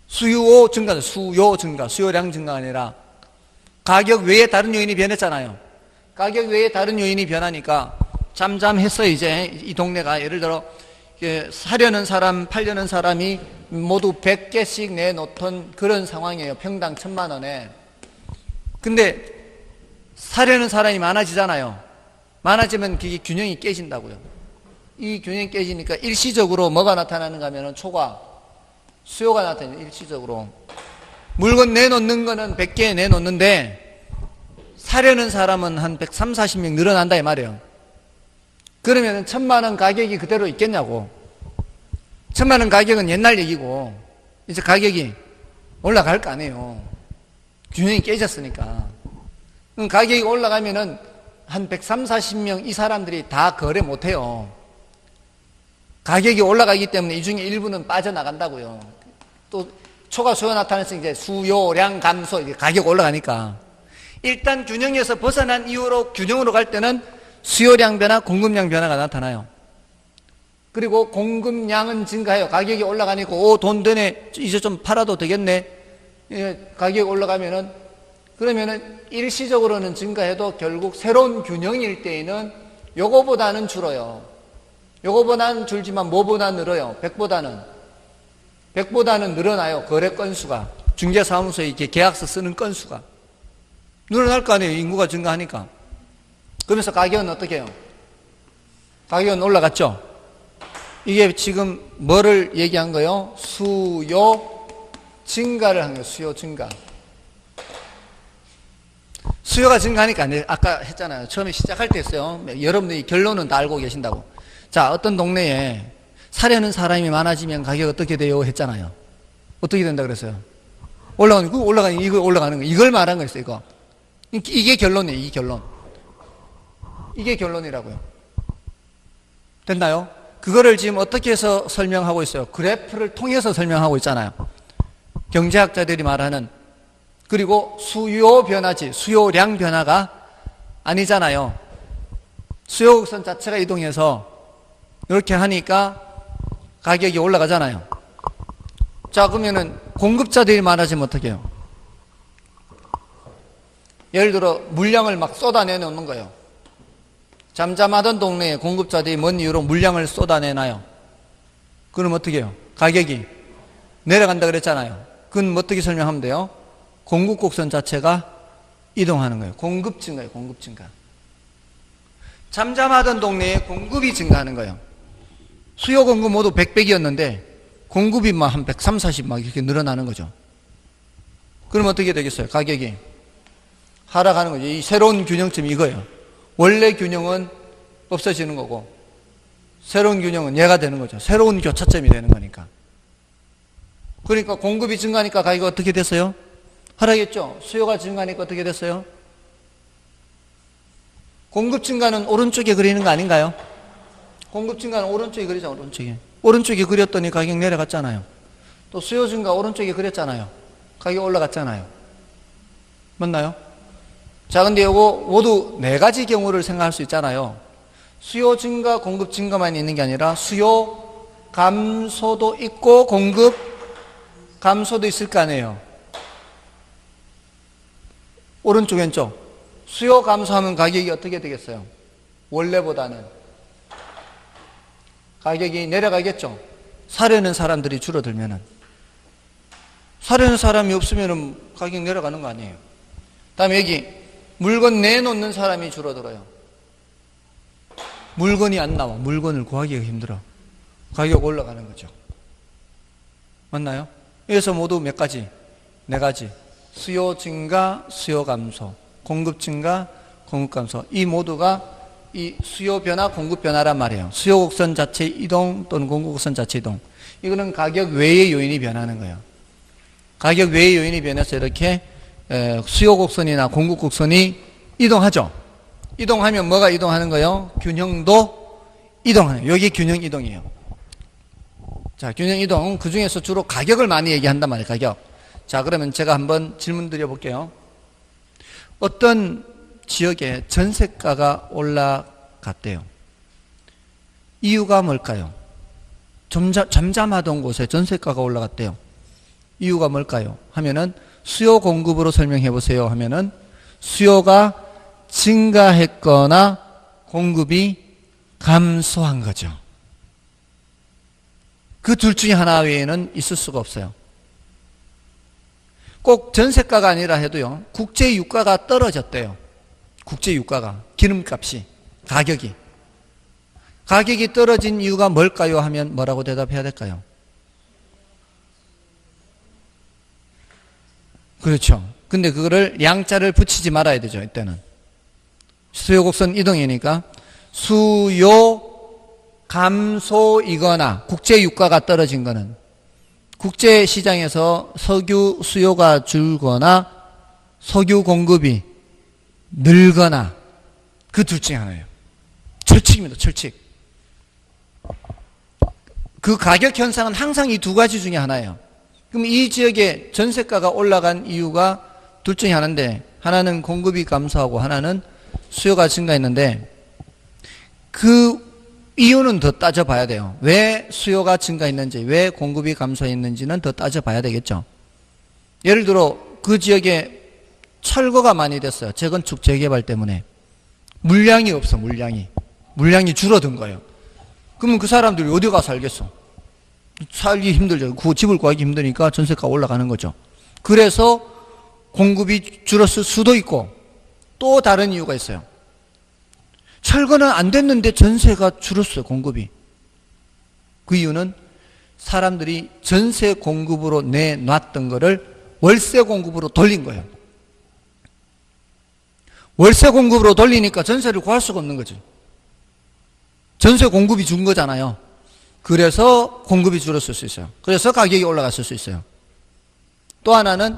수요 증가, 수요량 증가가 아니라 가격 외에 다른 요인이 변했잖아요. 가격 외에 다른 요인이 변하니까 잠잠했어요. 이제 이 동네가 예를 들어 사려는 사람, 팔려는 사람이 모두 100개씩 내놓던 그런 상황이에요. 평당 1,000만 원에. 근데 사려는 사람이 많아지잖아요. 많아지면 그게 균형이 깨진다고요. 이 균형이 깨지니까 일시적으로 뭐가 나타나는가 하면 초과 수요가 나타나요. 일시적으로. 물건 내놓는 거는 100개 내놓는데 사려는 사람은 한 130, 40명 늘어난다 이 말이에요. 그러면 1,000만 원 가격이 그대로 있겠냐고. 1,000만 원 가격은 옛날 얘기고 이제 가격이 올라갈 거 아니에요. 균형이 깨졌으니까. 그럼 가격이 올라가면은 한 130, 40명 이 사람들이 다 거래 못해요. 가격이 올라가기 때문에 이 중에 일부는 빠져나간다고요. 또 초과 수요 나타나서 이제 수요량 감소, 가격 올라가니까. 일단 균형에서 벗어난 이후로 균형으로 갈 때는 수요량 변화, 공급량 변화가 나타나요. 그리고 공급량은 증가해요. 가격이 올라가니까 돈 되네, 이제 좀 팔아도 되겠네. 가격이 올라가면은 그러면은 일시적으로는 증가해도 결국 새로운 균형일 때에는 요거보다는 줄어요. 요거보다는 줄지만 뭐보다 늘어요? 100보다는 늘어나요. 거래 건수가. 중개사무소에 이렇게 계약서 쓰는 건수가. 늘어날 거 아니에요. 인구가 증가하니까. 그러면서 가격은 어떻게 해요? 가격은 올라갔죠? 이게 지금 뭐를 얘기한 거예요? 수요 증가를 한 거예요. 수요 증가. 수요가 증가하니까, 아까 했잖아요. 처음에 시작할 때 했어요. 여러분들이 결론은 다 알고 계신다고. 자, 어떤 동네에 사려는 사람이 많아지면 가격 어떻게 돼요? 했잖아요. 어떻게 된다 그랬어요? 이거 올라가는 거. 이걸 말한 거였어요, 이거. 이게 결론이에요, 이 결론. 이게 결론이라고요. 됐나요? 그거를 지금 어떻게 해서 설명하고 있어요? 그래프를 통해서 설명하고 있잖아요. 경제학자들이 말하는, 그리고 수요 변화지, 수요량 변화가 아니잖아요. 수요곡선 자체가 이동해서 이렇게 하니까 가격이 올라가잖아요. 자, 그러면은 공급자들이 말하자면 어떻게 해요? 예를 들어 물량을 막 쏟아내 놓는 거예요. 잠잠하던 동네에 공급자들이 뭔 이유로 물량을 쏟아내나요? 그럼 어떻게 해요? 가격이 내려간다 그랬잖아요. 그건 어떻게 설명하면 돼요? 공급 곡선 자체가 이동하는 거예요. 공급 증가예요. 공급 증가. 잠잠하던 동네에 공급이 증가하는 거예요. 수요 공급 모두 100이었는데 공급이 막 한 130, 40 막 이렇게 늘어나는 거죠. 그럼 어떻게 되겠어요? 가격이 하락하는 거죠. 이 새로운 균형점이 이거예요. 원래 균형은 없어지는 거고 새로운 균형은 얘가 되는 거죠. 새로운 교차점이 되는 거니까. 그러니까 공급이 증가하니까 가격이 어떻게 됐어요? 하락했죠. 수요가 증가하니까 어떻게 됐어요? 공급 증가는 오른쪽에 그리는 거 아닌가요? 공급 증가는 오른쪽에 그리죠. 오른쪽에 그렸더니 가격 내려갔잖아요. 또 수요 증가 오른쪽에 그렸잖아요. 가격 올라갔잖아요. 맞나요? 자, 근데 요거 모두 네 가지 경우를 생각할 수 있잖아요. 수요 증가, 공급 증가만 있는 게 아니라 수요 감소도 있고 공급 감소도 있을 거 아니에요. 오른쪽 왼쪽. 수요 감소하면 가격이 어떻게 되겠어요? 원래보다는 가격이 내려가겠죠. 사려는 사람들이 줄어들면은. 사려는 사람이 없으면은 가격 내려가는 거 아니에요. 다음에 여기 물건 내놓는 사람이 줄어들어요. 물건이 안 나와. 물건을 구하기가 힘들어. 가격 올라가는 거죠. 맞나요? 그래서 모두 몇 가지? 네 가지. 수요 증가, 수요 감소. 공급 증가, 공급 감소. 이 모두가 이 수요 변화, 공급 변화란 말이에요. 수요 곡선 자체 이동 또는 공급 곡선 자체 이동. 이거는 가격 외의 요인이 변하는 거예요. 가격 외의 요인이 변해서 이렇게 수요 곡선이나 공급 곡선이 이동하죠. 이동하면 뭐가 이동하는 거예요? 균형도 이동하는 거예요. 여기 균형 이동이에요. 자, 균형 이동. 그 중에서 주로 가격을 많이 얘기한단 말이에요. 가격. 자, 그러면 제가 한번 질문 드려볼게요. 어떤 지역에 전세가가 올라갔대요. 이유가 뭘까요? 잠잠하던 곳에 전세가가 올라갔대요. 이유가 뭘까요? 하면은 수요 공급으로 설명해 보세요 하면은 수요가 증가했거나 공급이 감소한 거죠. 그 둘 중에 하나 외에는 있을 수가 없어요. 꼭 전세가가 아니라 해도요. 국제 유가가 떨어졌대요. 국제 유가가, 기름값이, 가격이 떨어진 이유가 뭘까요? 하면 뭐라고 대답해야 될까요? 그렇죠. 근데 그거를 양자를 붙이지 말아야 되죠. 이때는 수요 곡선 이동이니까 수요 감소이거나 국제 유가가 떨어진 거는 국제 시장에서 석유 수요가 줄거나 석유 공급이 늘거나 그 둘 중에 하나예요. 철칙입니다. 철칙. 그 가격 현상은 항상 이 두 가지 중에 하나예요. 그럼 이 지역에 전세가가 올라간 이유가 둘 중에 하나인데 하나는 공급이 감소하고 하나는 수요가 증가했는데 그 이유는 더 따져봐야 돼요. 왜 수요가 증가했는지 왜 공급이 감소했는지는 더 따져봐야 되겠죠. 예를 들어 그 지역에 철거가 많이 됐어요. 재건축 재개발 때문에 물량이 없어. 물량이 줄어든 거예요. 그러면 그 사람들이 어디 가서 살겠어? 살기 힘들죠. 집을 구하기 힘드니까 전세가 올라가는 거죠. 그래서 공급이 줄었을 수도 있고 또 다른 이유가 있어요. 철거는 안 됐는데 전세가 줄었어요. 공급이. 그 이유는 사람들이 전세 공급으로 내놨던 거를 월세 공급으로 돌린 거예요. 월세 공급으로 돌리니까 전세를 구할 수가 없는 거죠. 전세 공급이 준 거잖아요. 그래서 공급이 줄었을 수 있어요. 그래서 가격이 올라갔을 수 있어요. 또 하나는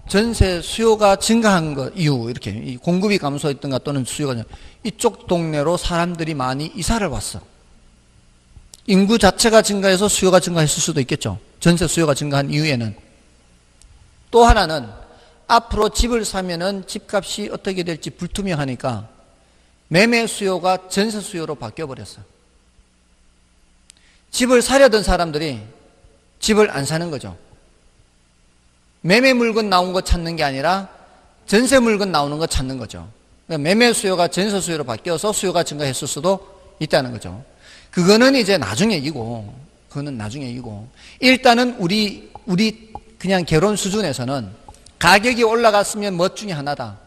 전세 수요가 증가한 것 이후 이렇게 공급이 감소했던가 또는 수요가 이쪽 동네로 사람들이 많이 이사를 왔어. 인구 자체가 증가해서 수요가 증가했을 수도 있겠죠. 전세 수요가 증가한 이후에는. 또 하나는 앞으로 집을 사면은 집값이 어떻게 될지 불투명하니까 매매 수요가 전세 수요로 바뀌어 버렸어요. 집을 사려던 사람들이 집을 안 사는 거죠. 매매 물건 나온 거 찾는 게 아니라 전세 물건 나오는 거 찾는 거죠. 그러니까 매매 수요가 전세 수요로 바뀌어서 수요가 증가했을 수도 있다는 거죠. 그거는 이제 나중에 이고, 그거는 나중에 이고. 일단은 우리 그냥 결혼 수준에서는 가격이 올라갔으면 뭐 중에 하나다.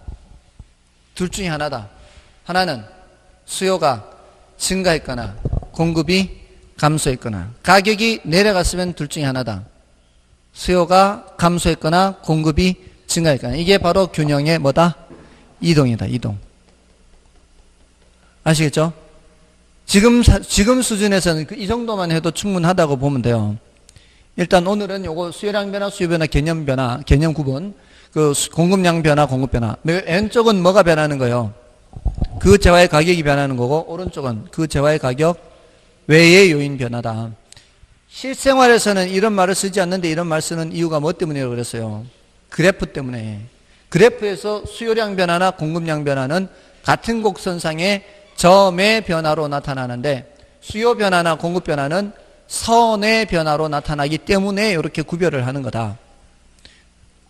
둘 중에 하나다. 하나는 수요가 증가했거나 공급이 감소했거나, 가격이 내려갔으면 둘 중에 하나다. 수요가 감소했거나 공급이 증가했거나. 이게 바로 균형의 뭐다? 이동이다. 이동. 아시겠죠? 지금 수준에서는 이 정도만 해도 충분하다고 보면 돼요. 일단 오늘은 요거 수요량 변화, 수요 변화, 개념 변화, 개념 구분, 그 공급량 변화, 공급 변화. 왼쪽은 뭐가 변하는 거예요? 그 재화의 가격이 변하는 거고, 오른쪽은 그 재화의 가격 외의 요인 변화다. 실생활에서는 이런 말을 쓰지 않는데 이런 말 쓰는 이유가 뭐 때문이라고 그랬어요? 그래프 때문에. 그래프에서 수요량 변화나 공급량 변화는 같은 곡선상의 점의 변화로 나타나는데, 수요 변화나 공급 변화는 선의 변화로 나타나기 때문에 이렇게 구별을 하는 거다.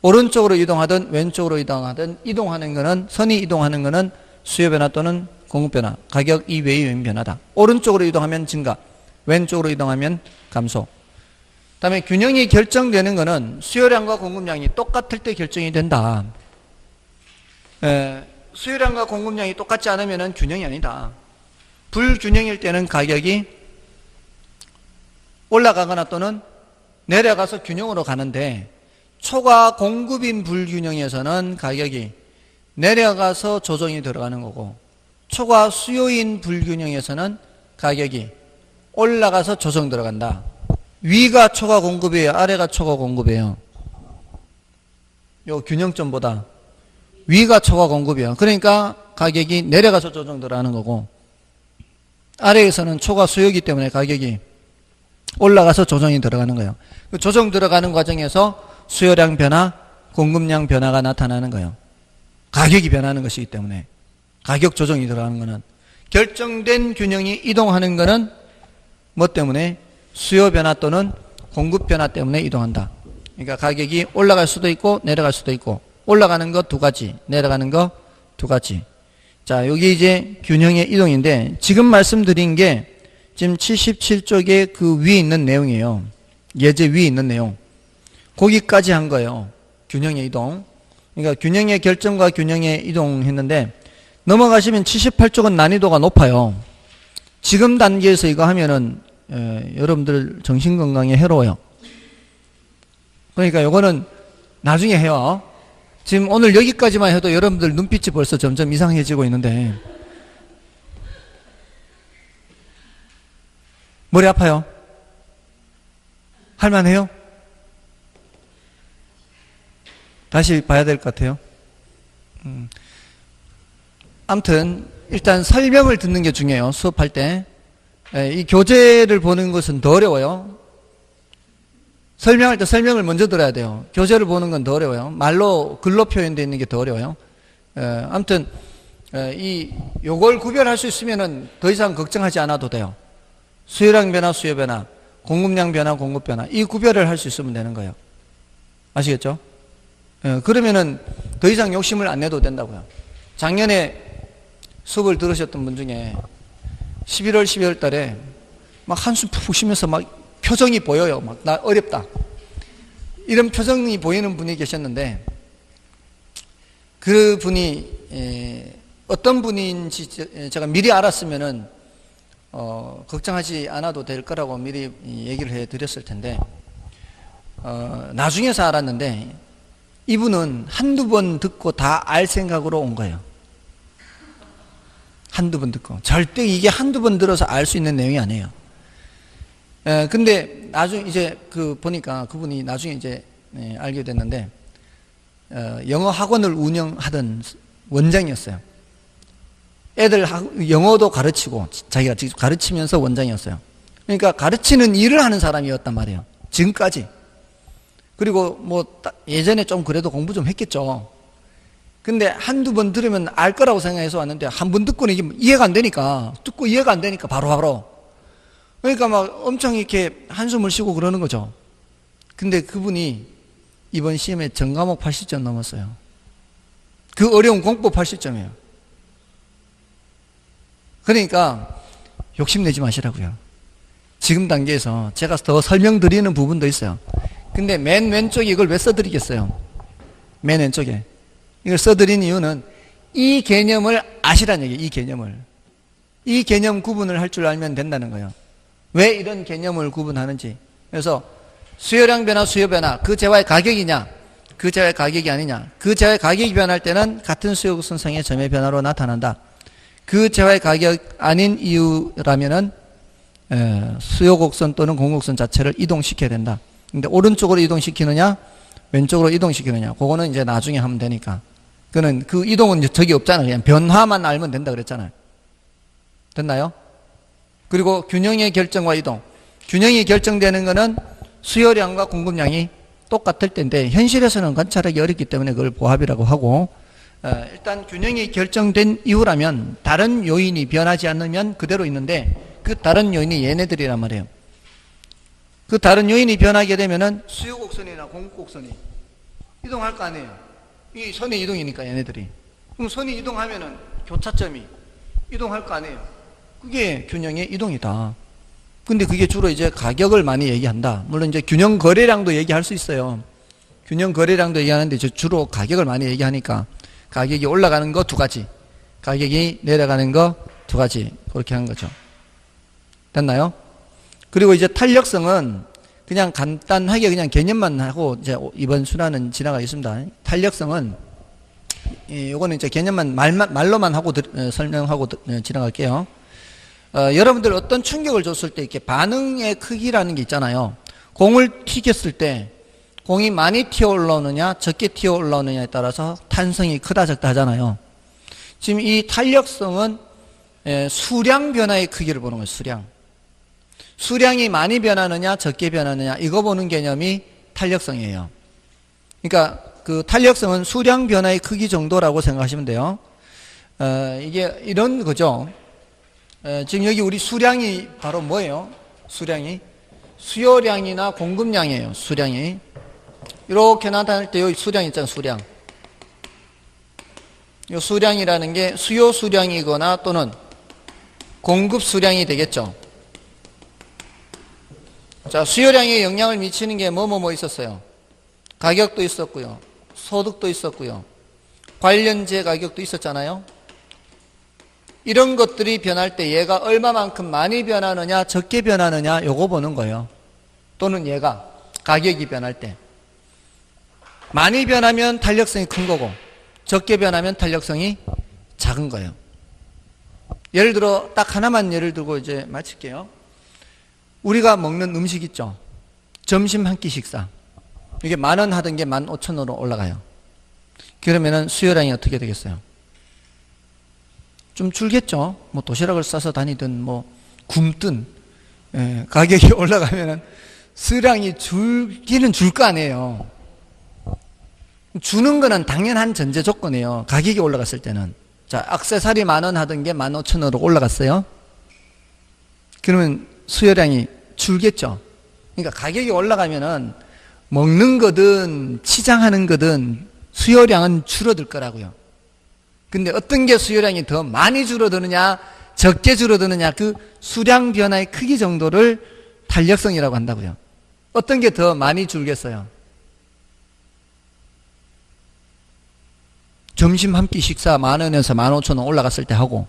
오른쪽으로 이동하든 왼쪽으로 이동하든 이동하는 거는, 선이 이동하는 거는 수요 변화 또는 공급 변화, 가격 이외의 요인 변화다. 오른쪽으로 이동하면 증가, 왼쪽으로 이동하면 감소. 다음에 균형이 결정되는 거는 수요량과 공급량이 똑같을 때 결정이 된다. 수요량과 공급량이 똑같지 않으면 균형이 아니다. 불균형일 때는 가격이 올라가거나 또는 내려가서 균형으로 가는데, 초과 공급인 불균형에서는 가격이 내려가서 조정이 들어가는 거고, 초과 수요인 불균형에서는 가격이 올라가서 조정 들어간다. 위가 초과 공급이에요? 아래가 초과 공급이에요? 요 균형점보다 위가 초과 공급이에요. 그러니까 가격이 내려가서 조정 들어가는 거고, 아래에서는 초과 수요이기 때문에 가격이 올라가서 조정이 들어가는 거예요. 그 조정 들어가는 과정에서 수요량 변화, 공급량 변화가 나타나는 거예요. 가격이 변하는 것이기 때문에. 가격 조정이 들어가는 거는, 결정된 균형이 이동하는 거는 뭐 때문에? 수요 변화 또는 공급 변화 때문에 이동한다. 그러니까 가격이 올라갈 수도 있고 내려갈 수도 있고, 올라가는 거 두 가지, 내려가는 거 두 가지. 자, 여기 이제 균형의 이동인데, 지금 말씀드린 게 지금 77쪽에 그 위에 있는 내용이에요. 예제 위에 있는 내용. 거기까지 한 거예요. 균형의 이동. 그러니까 균형의 결정과 균형의 이동 했는데, 넘어가시면 78쪽은 난이도가 높아요. 지금 단계에서 이거 하면은 여러분들 정신건강에 해로워요. 그러니까 요거는 나중에 해요. 지금 오늘 여기까지만 해도 여러분들 눈빛이 벌써 점점 이상해지고 있는데, 머리 아파요? 할만해요? 다시 봐야 될 것 같아요. 아무튼 일단 설명을 듣는 게 중요해요. 수업할 때. 이 교재를 보는 것은 더 어려워요. 설명할 때 설명을 먼저 들어야 돼요. 교재를 보는 건 더 어려워요. 말로, 글로 표현되어 있는 게 더 어려워요. 아무튼 요걸 구별할 수 있으면은 더 이상 걱정하지 않아도 돼요. 수요량 변화, 수요 변화, 공급량 변화, 공급 변화, 이 구별을 할 수 있으면 되는 거예요. 아시겠죠? 그러면은 더 이상 욕심을 안 내도 된다고요. 작년에 수업을 들으셨던 분 중에 11월, 12월 달에 막 한숨 푹 쉬면서 막 표정이 보여요. 막 나 어렵다. 이런 표정이 보이는 분이 계셨는데, 그 분이 어떤 분인지 제가 미리 알았으면은 걱정하지 않아도 될 거라고 미리 얘기를 해 드렸을 텐데, 나중에서 알았는데 이분은 한두 번 듣고 다 알 생각으로 온 거예요. 한두 번 듣고. 절대 이게 한두 번 들어서 알 수 있는 내용이 아니에요. 근데 나중에 이제 보니까 그분이 나중에 이제 알게 됐는데, 영어 학원을 운영하던 원장이었어요. 애들 영어도 가르치고 자기가 직접 가르치면서 원장이었어요. 그러니까 가르치는 일을 하는 사람이었단 말이에요. 지금까지. 그리고 뭐 예전에 좀 그래도 공부 좀 했겠죠. 근데 한두 번 들으면 알 거라고 생각해서 왔는데 한 번 듣고는 이게 이해가 안 되니까, 듣고 이해가 안 되니까 바로. 그러니까 막 엄청 이렇게 한숨을 쉬고 그러는 거죠. 근데 그분이 이번 시험에 전과목 80점 넘었어요. 그 어려운 공법 80점이에요. 그러니까 욕심내지 마시라고요. 지금 단계에서 제가 더 설명드리는 부분도 있어요. 근데 맨 왼쪽에 이걸 왜 써드리겠어요? 맨 왼쪽에 이걸 써드린 이유는 이 개념을 아시라는 얘기예요. 이 개념을. 이 개념 구분을 할 줄 알면 된다는 거예요. 왜 이런 개념을 구분하는지. 그래서 수요량 변화, 수요 변화, 그 재화의 가격이냐, 그 재화의 가격이 아니냐. 그 재화의 가격이 변할 때는 같은 수요 곡선상의 점의 변화로 나타난다. 그 재화의 가격 아닌 이유라면은 수요 곡선 또는 공곡선 자체를 이동시켜야 된다. 근데 오른쪽으로 이동시키느냐, 왼쪽으로 이동시키느냐, 그거는 이제 나중에 하면 되니까. 그는 그 이동은 저기 없잖아요. 그냥 변화만 알면 된다 그랬잖아요. 됐나요? 그리고 균형의 결정과 이동. 균형이 결정되는 거는 수요량과 공급량이 똑같을 텐데 현실에서는 관찰하기 어렵기 때문에 그걸 보합이라고 하고, 일단 균형이 결정된 이후라면 다른 요인이 변하지 않으면 그대로 있는데 그 다른 요인이 얘네들이란 말이에요. 그 다른 요인이 변하게 되면은 수요 곡선이나 공급 곡선이 이동할 거 아니에요. 이 선의 이동이니까 얘네들이. 그럼 선이 이동하면은 교차점이 이동할 거 아니에요. 그게 균형의 이동이다. 근데 그게 주로 이제 가격을 많이 얘기한다. 물론 이제 균형 거래량도 얘기할 수 있어요. 균형 거래량도 얘기하는데 주로 가격을 많이 얘기하니까 가격이 올라가는 거 두 가지, 가격이 내려가는 거 두 가지, 그렇게 하는 거죠. 됐나요? 그리고 이제 탄력성은 그냥 간단하게 그냥 개념만 하고 이제 이번 순환은 지나가겠습니다. 탄력성은 요거는 이제 개념만 말로만 하고 설명하고 지나갈게요. 여러분들 어떤 충격을 줬을 때 이렇게 반응의 크기라는 게 있잖아요. 공을 튀겼을 때 공이 많이 튀어 올라오느냐 적게 튀어 올라오느냐에 따라서 탄성이 크다 적다 하잖아요. 지금 이 탄력성은 수량 변화의 크기를 보는 거예요. 수량이 많이 변하느냐 적게 변하느냐 이거 보는 개념이 탄력성이에요. 그러니까 그 탄력성은 수량 변화의 크기 정도라고 생각하시면 돼요. 이게 이런 거죠. 지금 여기 우리 수량이 바로 뭐예요? 수량이 수요량이나 공급량이에요. 수량이 이렇게 나타날 때 여기 수량 있잖아요. 수량. 이 수량이라는 게 수요 수량이거나 또는 공급 수량이 되겠죠. 자, 수요량에 영향을 미치는 게 뭐 있었어요? 가격도 있었고요. 소득도 있었고요. 관련제 가격도 있었잖아요. 이런 것들이 변할 때 얘가 얼마만큼 많이 변하느냐 적게 변하느냐 요거 보는 거예요. 또는 얘가 가격이 변할 때 많이 변하면 탄력성이 큰 거고 적게 변하면 탄력성이 작은 거예요. 예를 들어 딱 하나만 예를 들고 이제 마칠게요. 우리가 먹는 음식 있죠. 점심 한 끼 식사. 이게 10,000원 하던 게 15,000원으로 올라가요. 그러면은 수요량이 어떻게 되겠어요? 좀 줄겠죠. 뭐 도시락을 싸서 다니든 뭐 굶든 가격이 올라가면은 수량이 줄기는 줄 거 아니에요. 주는 거는 당연한 전제 조건이에요. 가격이 올라갔을 때는. 자, 액세서리 10,000원 하던 게 15,000원으로 올라갔어요. 그러면 수요량이 줄겠죠. 그러니까 가격이 올라가면은 먹는 거든 치장하는 거든 수요량은 줄어들 거라고요. 근데 어떤 게 수요량이 더 많이 줄어드느냐 적게 줄어드느냐 그 수량 변화의 크기 정도를 탄력성이라고 한다고요. 어떤 게 더 많이 줄겠어요? 점심 한 끼 식사 10,000원에서 15,000원 올라갔을 때 하고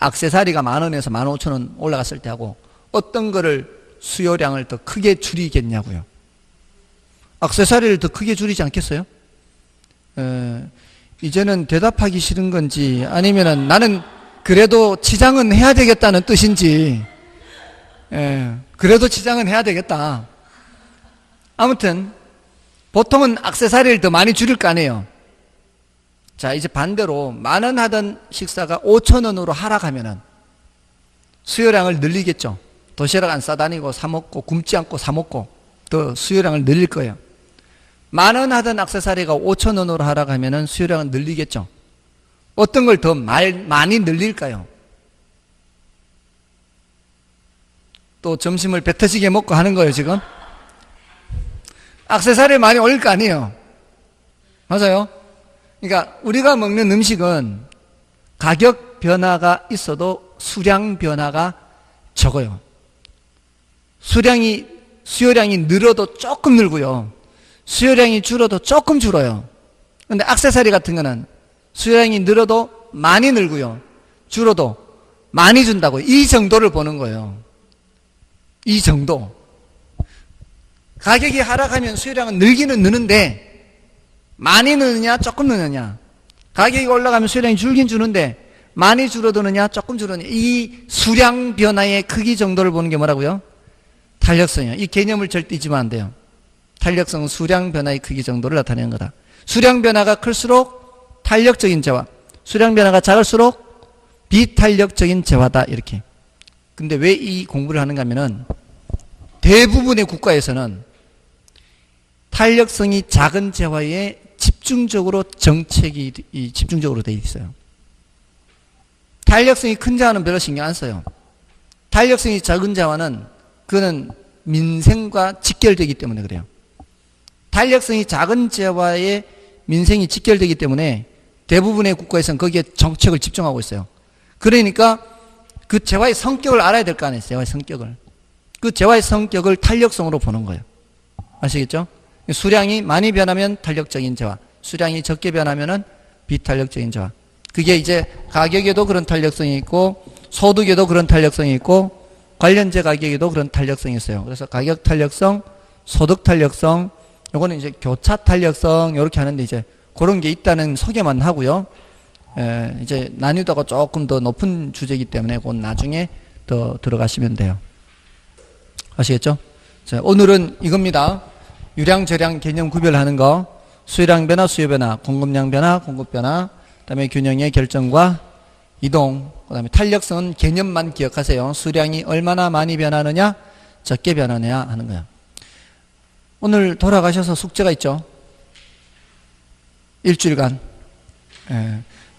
액세서리가 10,000원에서 15,000원 올라갔을 때 하고 어떤 거를 수요량을 더 크게 줄이겠냐고요. 액세서리를 더 크게 줄이지 않겠어요? 이제는 대답하기 싫은 건지 아니면은 나는 그래도 치장은 해야 되겠다는 뜻인지, 그래도 치장은 해야 되겠다. 아무튼 보통은 액세서리를 더 많이 줄일 거 아니에요. 자, 이제 반대로 10,000원 하던 식사가 5,000원으로 하락하면은 수요량을 늘리겠죠. 도시락 안 싸다니고 사먹고 굶지 않고 사먹고 더 수요량을 늘릴 거예요. 10,000원 하던 액세서리가 5,000원으로 하락하면은 수요량을 늘리겠죠. 어떤 걸 더 많이 늘릴까요? 또 점심을 배 터지게 먹고 하는 거예요, 지금? 액세서리 많이 올릴 거 아니에요. 맞아요? 그러니까 우리가 먹는 음식은 가격 변화가 있어도 수량 변화가 적어요. 수요량이 늘어도 조금 늘고요. 수요량이 줄어도 조금 줄어요. 근데 액세서리 같은 거는 수요량이 늘어도 많이 늘고요. 줄어도 많이 준다고. 이 정도를 보는 거예요. 이 정도. 가격이 하락하면 수요량은 늘기는 느는데 많이 느느냐 조금 느느냐. 가격이 올라가면 수요량이 줄긴 주는데 많이 줄어드느냐 조금 줄어드느냐. 이 수량 변화의 크기 정도를 보는 게 뭐라고요? 탄력성이요. 이 개념을 절대 잊으면 안 돼요. 탄력성은 수량 변화의 크기 정도를 나타내는 거다. 수량 변화가 클수록 탄력적인 재화, 수량 변화가 작을수록 비탄력적인 재화다. 이렇게. 근데 왜 이 공부를 하는가 하면은 대부분의 국가에서는 탄력성이 작은 재화에 집중적으로 정책이 집중적으로 되어 있어요. 탄력성이 큰 재화는 별로 신경 안 써요. 탄력성이 작은 재화는 그거는 민생과 직결되기 때문에 그래요. 탄력성이 작은 재화에 민생이 직결되기 때문에 대부분의 국가에서는 거기에 정책을 집중하고 있어요. 그러니까 그 재화의 성격을 알아야 될 거 아니에요. 재화의 성격을. 그 재화의 성격을 탄력성으로 보는 거예요. 아시겠죠? 수량이 많이 변하면 탄력적인 재화, 수량이 적게 변하면은 비탄력적인 재화. 그게 이제 가격에도 그런 탄력성이 있고 소득에도 그런 탄력성이 있고 관련재 가격에도 그런 탄력성이 있어요. 그래서 가격 탄력성, 소득 탄력성, 요거는 이제 교차 탄력성 이렇게 하는데 이제 그런 게 있다는 소개만 하고요. 이제 난이도가 조금 더 높은 주제이기 때문에 그건 나중에 더 들어가시면 돼요. 아시겠죠? 자, 오늘은 이겁니다. 유량, 저량 개념 구별하는 거, 수요량 변화, 수요 변화, 공급량 변화, 공급 변화, 그다음에 균형의 결정과 이동, 그다음에 탄력성은 개념만 기억하세요. 수량이 얼마나 많이 변하느냐, 적게 변하느냐 하는 거야. 오늘 돌아가셔서 숙제가 있죠. 일주일간.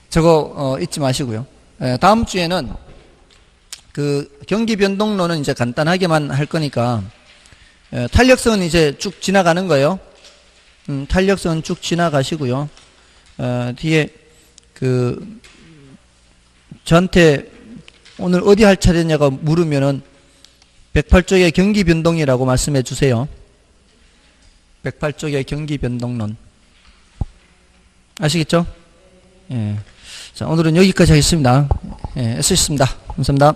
저거 잊지 마시고요. 다음 주에는 그 경기 변동론은 이제 간단하게만 할 거니까 탄력성은 이제 쭉 지나가는 거예요. 탄력성은 쭉 지나가시고요. 뒤에 그 저한테 오늘 어디 할 차례냐고 물으면은 108쪽의 경기 변동이라고 말씀해 주세요. 108쪽의 경기 변동론. 아시겠죠? 예. 자, 오늘은 여기까지 하겠습니다. 예, 애쓰셨습니다. 감사합니다.